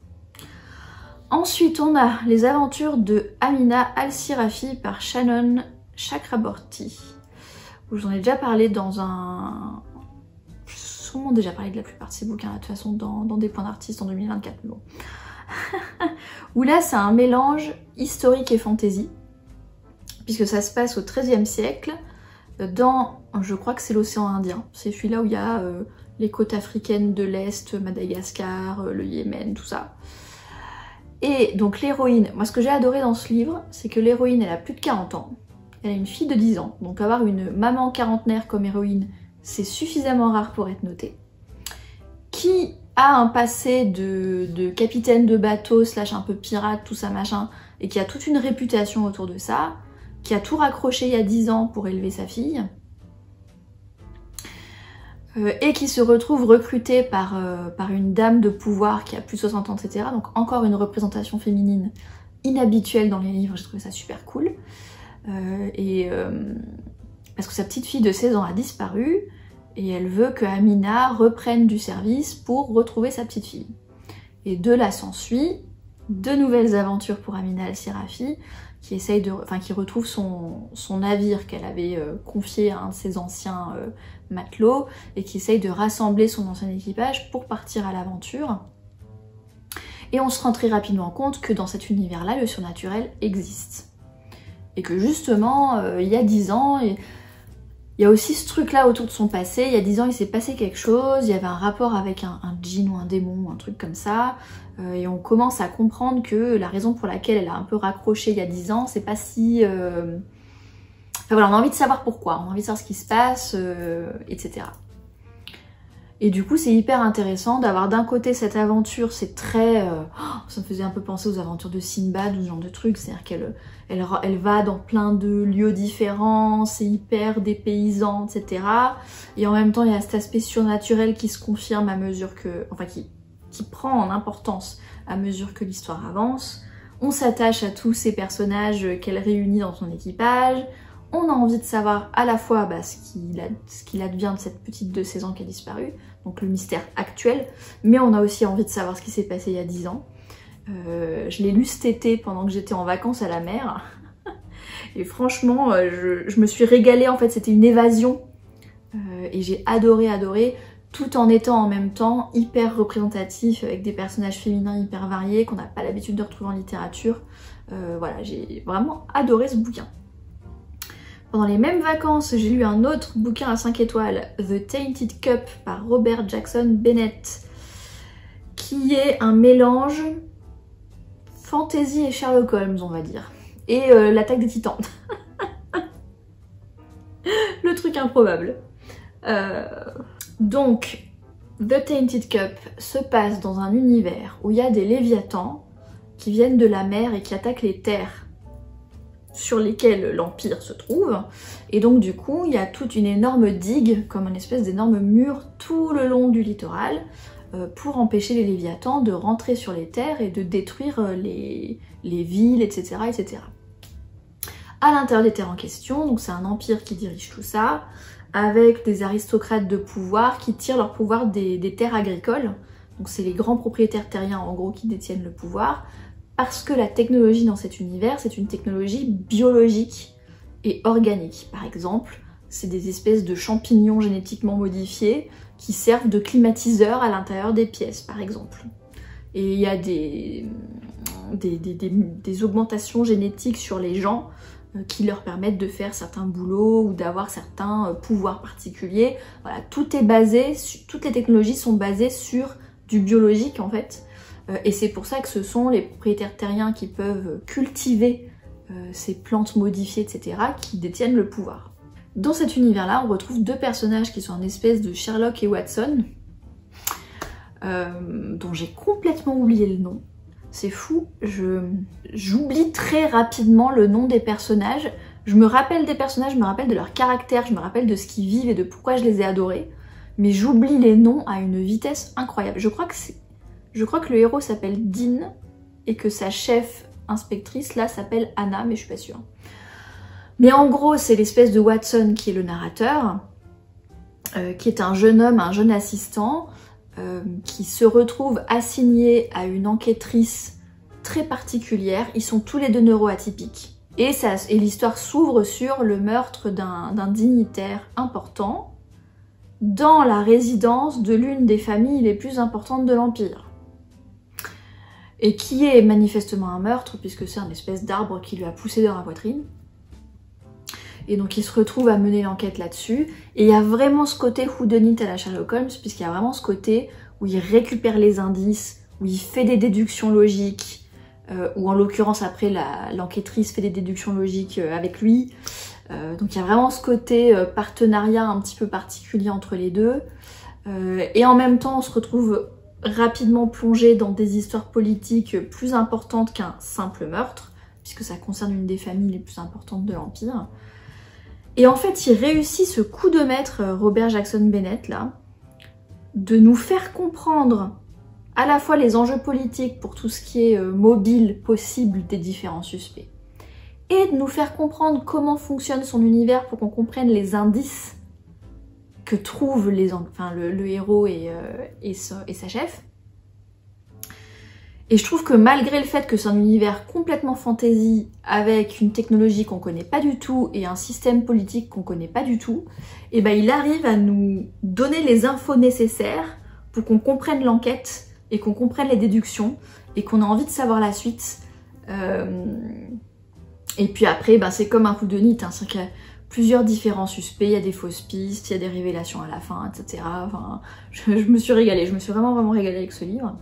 Ensuite on a les aventures de Amina Al-Sirafi par Shannon Chakraborty. Je vous en ai déjà parlé dans un... J'ai sûrement déjà parlé de la plupart de ces bouquins là, de toute façon dans des points d'artistes en 2024 mais bon. Où là c'est un mélange historique et fantasy puisque ça se passe au XIIIe siècle dans, je crois que c'est l'océan Indien, c'est celui-là où il y a les côtes africaines de l'Est, Madagascar, le Yémen, tout ça. Et donc l'héroïne, moi ce que j'ai adoré dans ce livre, c'est que l'héroïne elle a plus de 40 ans, elle a une fille de 10 ans, donc avoir une maman quarantenaire comme héroïne, c'est suffisamment rare pour être noté, qui a un passé de capitaine de bateau slash un peu pirate, tout ça machin, et qui a toute une réputation autour de ça, qui a tout raccroché il y a 10 ans pour élever sa fille, et qui se retrouve recrutée par une dame de pouvoir qui a plus de 60 ans, etc. Donc encore une représentation féminine inhabituelle dans les livres, j'ai trouvé ça super cool. Parce que sa petite fille de 16 ans a disparu, et elle veut que Amina reprenne du service pour retrouver sa petite fille. Et de là s'ensuit de nouvelles aventures pour Amina Al-Sirafi, qui essaye qui retrouve son navire qu'elle avait confié à un de ses anciens matelots, et qui essaye de rassembler son ancien équipage pour partir à l'aventure. Et on se rend très rapidement compte que dans cet univers-là, le surnaturel existe. Et que justement, il y a 10 ans, il y a aussi ce truc-là autour de son passé. Il y a 10 ans, il s'est passé quelque chose, il y avait un rapport avec un djinn ou un démon ou un truc comme ça. Et on commence à comprendre que la raison pour laquelle elle a un peu raccroché il y a 10 ans, c'est pas si... Enfin voilà, on a envie de savoir pourquoi, on a envie de savoir ce qui se passe, etc. Et du coup, c'est hyper intéressant d'avoir d'un côté cette aventure, c'est très... ça me faisait un peu penser aux aventures de Sinbad ou ce genre de trucs, c'est-à-dire qu'elle va dans plein de lieux différents, c'est hyper dépaysant, etc. Et en même temps, il y a cet aspect surnaturel qui se confirme à mesure que... Enfin, qui prend en importance à mesure que l'histoire avance. On s'attache à tous ces personnages qu'elle réunit dans son équipage. On a envie de savoir à la fois ce qu'il advient de cette petite de 16 ans qui a disparu, donc le mystère actuel, mais on a aussi envie de savoir ce qui s'est passé il y a 10 ans. Je l'ai lu cet été pendant que j'étais en vacances à la mer, Et franchement, je me suis régalée, en fait, c'était une évasion. Et j'ai adoré, tout en étant en même temps hyper représentatif, avec des personnages féminins hyper variés, qu'on n'a pas l'habitude de retrouver en littérature. Voilà, j'ai vraiment adoré ce bouquin. Pendant les mêmes vacances, j'ai lu un autre bouquin à 5 étoiles, The Tainted Cup par Robert Jackson Bennett, qui est un mélange fantasy et Sherlock Holmes, on va dire. Et l'attaque des titans. Le truc improbable. Donc, The Tainted Cup se passe dans un univers où il y a des léviathans qui viennent de la mer et qui attaquent les terres sur lesquelles l'Empire se trouve. Et donc du coup, il y a toute une énorme digue, comme une espèce d'énorme mur tout le long du littoral, pour empêcher les léviathans de rentrer sur les terres et de détruire les villes, etc., etc. À l'intérieur des terres en question, donc c'est un empire qui dirige tout ça, avec des aristocrates de pouvoir qui tirent leur pouvoir des terres agricoles. Donc c'est les grands propriétaires terriens en gros qui détiennent le pouvoir, parce que la technologie dans cet univers, c'est une technologie biologique et organique. Par exemple, c'est des espèces de champignons génétiquement modifiés qui servent de climatiseurs à l'intérieur des pièces, par exemple. Et il y a des augmentations génétiques sur les gens qui leur permettent de faire certains boulots ou d'avoir certains pouvoirs particuliers. Voilà, tout est basé, toutes les technologies sont basées sur du biologique en fait. Et c'est pour ça que ce sont les propriétaires terriens qui peuvent cultiver ces plantes modifiées, etc., qui détiennent le pouvoir. Dans cet univers-là, on retrouve deux personnages qui sont une espèce de Sherlock et Watson, dont j'ai complètement oublié le nom. C'est fou, j'oublie très rapidement le nom des personnages. Je me rappelle des personnages, je me rappelle de leur caractère, je me rappelle de ce qu'ils vivent et de pourquoi je les ai adorés. Mais j'oublie les noms à une vitesse incroyable. Je crois que le héros s'appelle Dean et que sa chef inspectrice là s'appelle Anna, mais je suis pas sûre. Mais en gros, c'est l'espèce de Watson qui est le narrateur, qui est un jeune homme, un jeune assistant, qui se retrouve assigné à une enquêtrice très particulière. Ils sont tous les deux neuroatypiques. Et l'histoire s'ouvre sur le meurtre d'un dignitaire important dans la résidence de l'une des familles les plus importantes de l'Empire. Et qui est manifestement un meurtre, puisque c'est un espèce d'arbre qui lui a poussé dans la poitrine. Et donc il se retrouve à mener l'enquête là-dessus. Et il y a vraiment ce côté whodunit à la Sherlock Holmes, puisqu'il y a vraiment ce côté où il récupère les indices, où il fait des déductions logiques, ou en l'occurrence après l'enquêtrice fait des déductions logiques avec lui. Donc il y a vraiment ce côté partenariat un petit peu particulier entre les deux. Et en même temps on se retrouve rapidement plongé dans des histoires politiques plus importantes qu'un simple meurtre, puisque ça concerne une des familles les plus importantes de l'Empire. Et en fait, il réussit ce coup de maître, Robert Jackson Bennett, là, de nous faire comprendre à la fois les enjeux politiques pour tout ce qui est mobile possible des différents suspects, et de nous faire comprendre comment fonctionne son univers pour qu'on comprenne les indices que trouvent le héros et sa chef. Et je trouve que malgré le fait que c'est un univers complètement fantasy, avec une technologie qu'on connaît pas du tout et un système politique qu'on connaît pas du tout, et ben il arrive à nous donner les infos nécessaires pour qu'on comprenne l'enquête et qu'on comprenne les déductions et qu'on a envie de savoir la suite. Et puis après, ben c'est comme un coup de nid, hein, c'est qu'il y a plusieurs différents suspects, il y a des fausses pistes, il y a des révélations à la fin, etc. Enfin, je me suis régalée, je me suis vraiment régalée avec ce livre.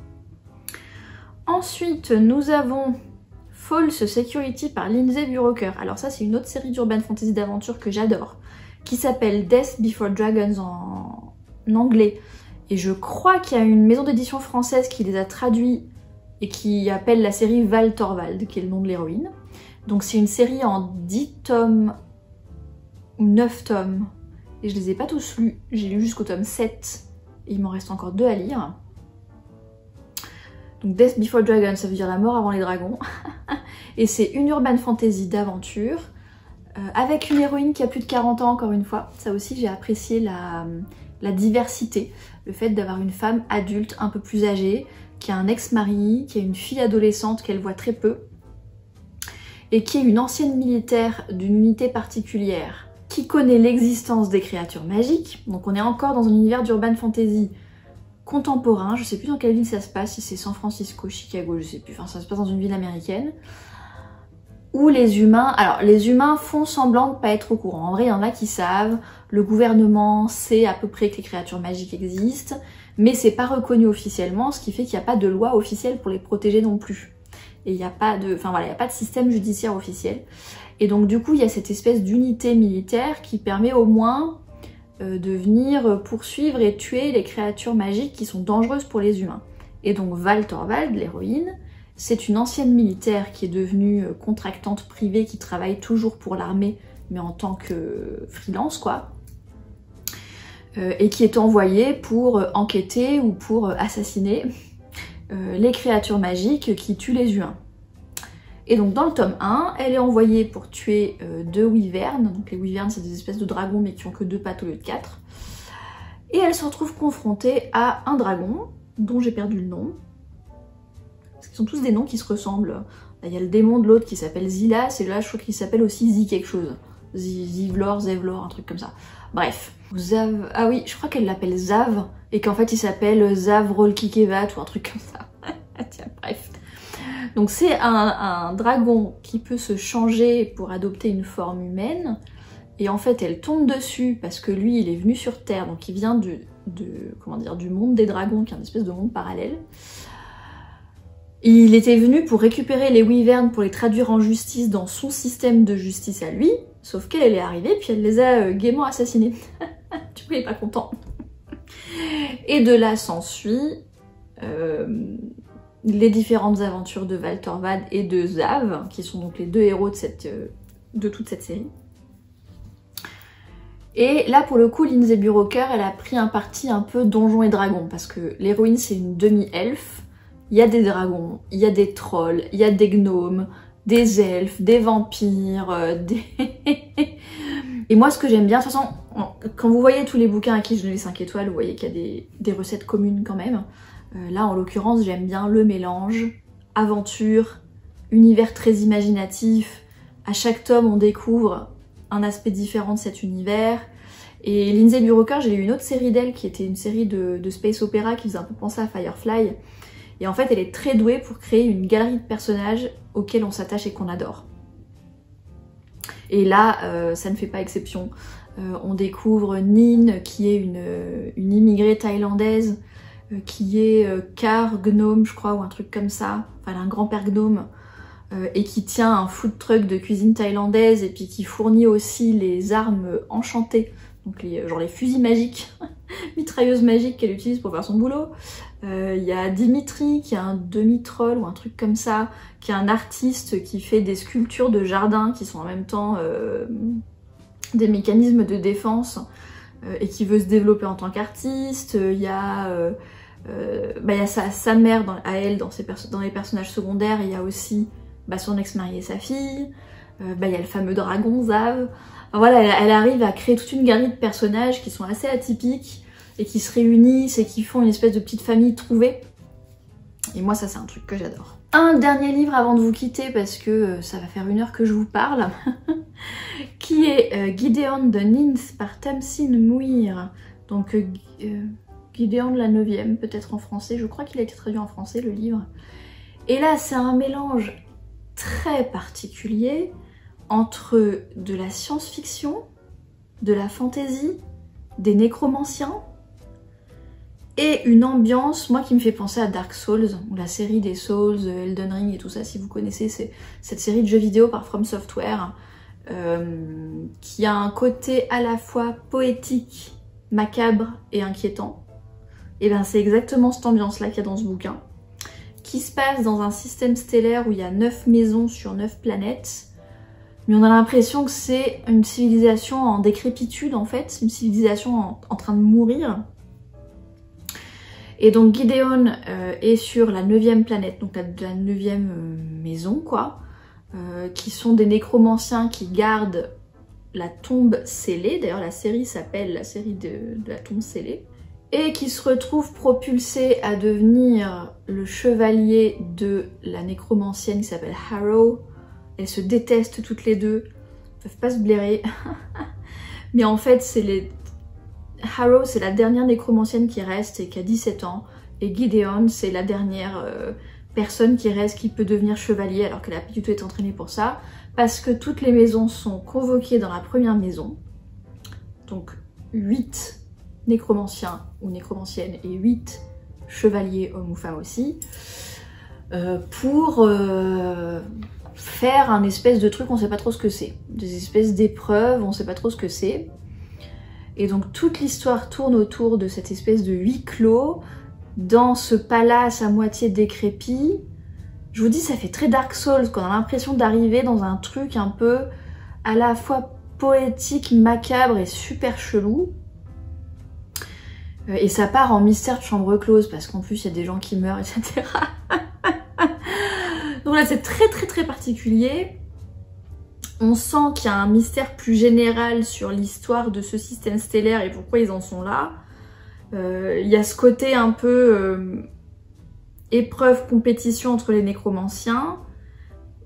Ensuite, nous avons False Security par Lindsay Buroker. Alors ça, c'est une autre série d'urban fantasy d'aventure que j'adore, qui s'appelle Death Before Dragons en anglais. Et je crois qu'il y a une maison d'édition française qui les a traduits et qui appelle la série Val Torvald, qui est le nom de l'héroïne. Donc c'est une série en 10 tomes ou 9 tomes. Et je les ai pas tous lus, j'ai lu jusqu'au tome 7 et il m'en reste encore 2 à lire. Donc Death Before Dragons, ça veut dire la mort avant les dragons. Et c'est une urban fantasy d'aventure, avec une héroïne qui a plus de 40 ans encore une fois. Ça aussi j'ai apprécié la diversité, le fait d'avoir une femme adulte un peu plus âgée, qui a un ex-mari, qui a une fille adolescente qu'elle voit très peu. et qui est une ancienne militaire d'une unité particulière qui connaît l'existence des créatures magiques. Donc on est encore dans un univers d'urban fantasy contemporain, je sais plus dans quelle ville ça se passe, si c'est San Francisco, Chicago, je sais plus, enfin ça se passe dans une ville américaine, où les humains, alors les humains font semblant de pas être au courant, en vrai il y en a qui savent, le gouvernement sait à peu près que les créatures magiques existent, mais c'est pas reconnu officiellement, ce qui fait qu'il n'y a pas de loi officielle pour les protéger non plus. Et il n'y a pas de, enfin voilà, il n'y a pas de système judiciaire officiel. Et donc du coup il y a cette espèce d'unité militaire qui permet au moins de venir poursuivre et tuer les créatures magiques qui sont dangereuses pour les humains. Et donc Val Torvald, l'héroïne, c'est une ancienne militaire qui est devenue contractante privée qui travaille toujours pour l'armée, mais en tant que freelance quoi, et qui est envoyée pour enquêter ou pour assassiner les créatures magiques qui tuent les humains. Et donc dans le tome 1, elle est envoyée pour tuer 2 wyverns. Donc les wyverns c'est des espèces de dragons mais qui ont que 2 pattes au lieu de 4. Et elle se retrouve confrontée à un dragon dont j'ai perdu le nom. Parce qu'ils sont tous des noms qui se ressemblent. Il y a le démon de l'autre qui s'appelle Zilas et là je crois qu'il s'appelle aussi Zi quelque chose. Zivlor, Zevlor, un truc comme ça. Bref. Zav... Ah oui, je crois qu'elle l'appelle Zav et qu'en fait il s'appelle Zav Rolkikevat ou un truc comme ça. Tiens, bref. Donc c'est un dragon qui peut se changer pour adopter une forme humaine et en fait elle tombe dessus parce que lui il est venu sur Terre, donc il vient comment dire, du monde des dragons qui est une espèce de monde parallèle. Il était venu pour récupérer les wyverns pour les traduire en justice dans son système de justice à lui, sauf qu'elle est arrivée puis elle les a gaiement assassinés. Du coup il est pas content. Et de là s'ensuit les différentes aventures de Val Torvald et de Zav, qui sont donc les 2 héros de toute cette série. Et là pour le coup Lindsay Buroker elle a pris un parti un peu donjon et dragon, parce que l'héroïne c'est une demi-elfe, il y a des dragons, il y a des trolls, il y a des gnomes, des elfes, des vampires, Et moi ce que j'aime bien, de toute façon, quand vous voyez tous les bouquins à qui je donne les 5 étoiles, vous voyez qu'il y a des recettes communes quand même. Là en l'occurrence j'aime bien le mélange, aventure, univers très imaginatif, à chaque tome on découvre un aspect différent de cet univers. Et Lindsay Buroker, j'ai lu une autre série d'elle qui était une série de space opéra qui faisait un peu penser à Firefly. Et en fait elle est très douée pour créer une galerie de personnages auxquels on s'attache et qu'on adore. Et là ça ne fait pas exception. On découvre Nin qui est une immigrée thaïlandaise qui est car gnome je crois ou un truc comme ça, enfin elle a un grand-père gnome et qui tient un food truck de cuisine thaïlandaise et puis qui fournit aussi les armes enchantées, donc genre les fusils magiques, mitrailleuses magiques qu'elle utilise pour faire son boulot. Il y a Dimitri qui est un demi-troll ou un truc comme ça, qui est un artiste qui fait des sculptures de jardin qui sont en même temps des mécanismes de défense et qui veut se développer en tant qu'artiste. Il y a sa mère à elle dans les personnages secondaires, il y a aussi son ex-mari et sa fille, il y a le fameux dragon Zav. Enfin, voilà, elle arrive à créer toute une galerie de personnages qui sont assez atypiques et qui se réunissent et qui font une espèce de petite famille trouvée. Et moi ça c'est un truc que j'adore. Un dernier livre avant de vous quitter parce que ça va faire 1 heure que je vous parle, qui est Gideon de Ninth par Tamsin Muir. Donc Gideon la 9e, peut-être en français, je crois qu'il a été traduit en français le livre. Et là c'est un mélange très particulier entre de la science-fiction, de la fantasy, des nécromanciens et une ambiance, moi qui me fait penser à Dark Souls, ou la série des Souls, Elden Ring et tout ça, si vous connaissez, c'est cette série de jeux vidéo par From Software qui a un côté à la fois poétique, macabre et inquiétant. Et bien c'est exactement cette ambiance-là qu'il y a dans ce bouquin, qui se passe dans un système stellaire où il y a 9 maisons sur 9 planètes, mais on a l'impression que c'est une civilisation en décrépitude en fait, une civilisation en train de mourir. Et donc Gideon est sur la 9e planète, donc la 9e maison quoi, qui sont des nécromanciens qui gardent la tombe scellée, d'ailleurs la série s'appelle la série de la tombe scellée, et qui se retrouve propulsé à devenir le chevalier de la nécromancienne qui s'appelle Harrow, elles se détestent toutes les deux, elles peuvent pas se blairer. Mais en fait, Harrow, c'est la dernière nécromancienne qui reste et qui a 17 ans. Et Gideon, c'est la dernière personne qui reste qui peut devenir chevalier alors qu'elle n'a pas du tout été entraînée pour ça. Parce que toutes les maisons sont convoquées dans la première maison. Donc 8 nécromanciens ou nécromanciennes et 8 chevaliers, hommes ou femmes aussi. Pour faire un espèce de truc, on sait pas trop ce que c'est. Des espèces d'épreuves, on sait pas trop ce que c'est. Et donc toute l'histoire tourne autour de cette espèce de huis clos, dans ce palace à moitié décrépit. Je vous dis, ça fait très Dark Souls, qu'on a l'impression d'arriver dans un truc un peu à la fois poétique, macabre et super chelou. Et ça part en mystère de chambre close, parce qu'en plus il y a des gens qui meurent, etc. Donc là, c'est très particulier. On sent qu'il y a un mystère plus général sur l'histoire de ce système stellaire et pourquoi ils en sont là. Il y a ce côté un peu épreuve, compétition entre les nécromanciens.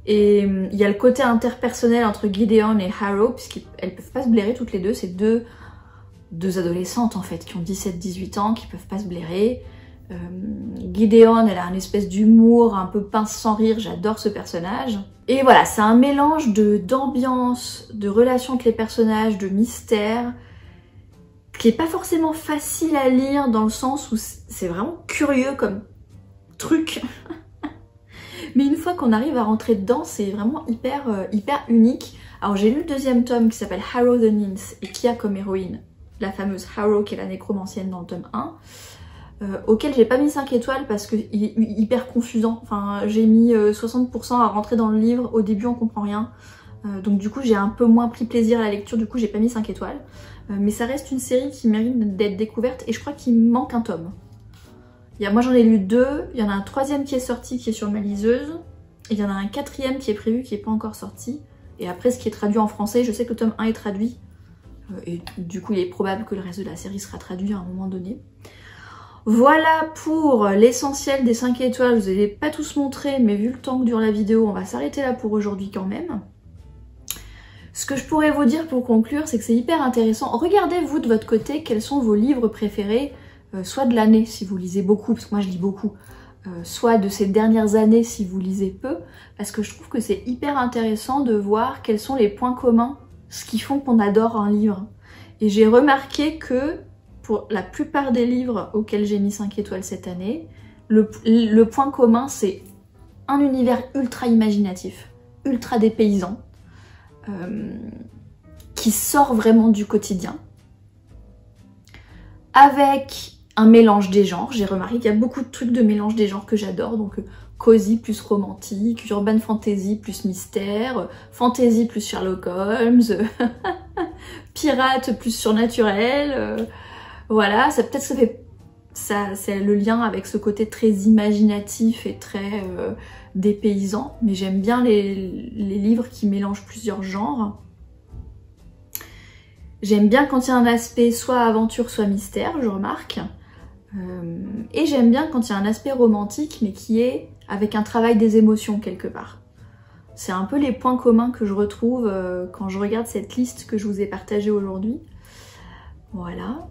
Et il y a le côté interpersonnel entre Gideon et Harrow, puisqu'elles peuvent pas se blairer toutes les deux. C'est deux adolescentes en fait, qui ont 17-18 ans, qui peuvent pas se blairer. Gideon, elle a une espèce d'humour un peu pince sans rire, j'adore ce personnage. Et voilà, c'est un mélange d'ambiance, de relations avec les personnages, de mystère, qui est pas forcément facile à lire dans le sens où c'est vraiment curieux comme truc. Mais une fois qu'on arrive à rentrer dedans, c'est vraiment hyper unique. Alors j'ai lu le deuxième tome qui s'appelle Harrow the Ninth et qui a comme héroïne la fameuse Harrow qui est la nécromancienne dans le tome 1. Auquel j'ai pas mis 5 étoiles parce qu'il est hyper confusant. Enfin, j'ai mis 60% à rentrer dans le livre. Au début, on comprend rien. Donc du coup, j'ai un peu moins pris plaisir à la lecture. Du coup, j'ai pas mis 5 étoiles. Mais ça reste une série qui mérite d'être découverte. Et je crois qu'il manque un tome. Moi, j'en ai lu 2. Il y en a un 3e qui est sorti, qui est sur ma liseuse. Et il y en a un 4e qui est prévu, qui est pas encore sorti. Et après, ce qui est traduit en français, je sais que le tome 1 est traduit. Et du coup, il est probable que le reste de la série sera traduit à un moment donné. Voilà pour l'essentiel des 5 étoiles, je vous ai pas tous montré, mais vu le temps que dure la vidéo, on va s'arrêter là pour aujourd'hui quand même. Ce que je pourrais vous dire pour conclure, c'est que c'est hyper intéressant. Regardez vous de votre côté quels sont vos livres préférés, soit de l'année si vous lisez beaucoup, parce que moi je lis beaucoup, soit de ces dernières années si vous lisez peu, parce que je trouve que c'est hyper intéressant de voir quels sont les points communs, ce qui font qu'on adore un livre. Et j'ai remarqué que pour la plupart des livres auxquels j'ai mis 5 étoiles cette année, le point commun, c'est un univers ultra imaginatif, ultra dépaysant, qui sort vraiment du quotidien, avec un mélange des genres. J'ai remarqué qu'il y a beaucoup de trucs de mélange des genres que j'adore, donc cozy plus romantique, urban fantasy plus mystère, fantasy plus Sherlock Holmes, pirate plus surnaturel... Voilà, peut-être c'est le lien avec ce côté très imaginatif et très dépaysant, mais j'aime bien les livres qui mélangent plusieurs genres. J'aime bien quand il y a un aspect soit aventure, soit mystère, je remarque. Et j'aime bien quand il y a un aspect romantique, mais qui est avec un travail des émotions quelque part. C'est un peu les points communs que je retrouve quand je regarde cette liste que je vous ai partagée aujourd'hui. Voilà.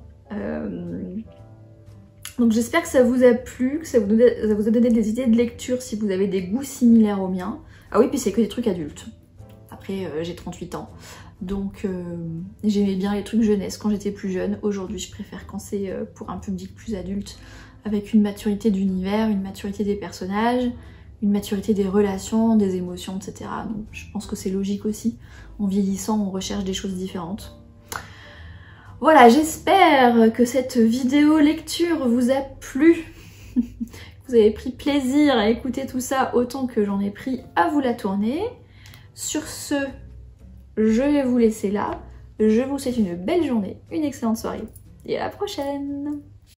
Donc j'espère que ça vous a plu, que ça vous a donné des idées de lecture si vous avez des goûts similaires aux miens. Ah oui, puis c'est que des trucs adultes. Après, j'ai 38 ans. Donc j'aimais bien les trucs jeunesse quand j'étais plus jeune. Aujourd'hui, je préfère quand c'est pour un public plus adulte, avec une maturité d'univers, une maturité des personnages, une maturité des relations, des émotions, etc. Donc je pense que c'est logique aussi. En vieillissant, on recherche des choses différentes. Voilà, j'espère que cette vidéo lecture vous a plu, que vous avez pris plaisir à écouter tout ça autant que j'en ai pris à vous la tourner. Sur ce, je vais vous laisser là. Je vous souhaite une belle journée, une excellente soirée et à la prochaine!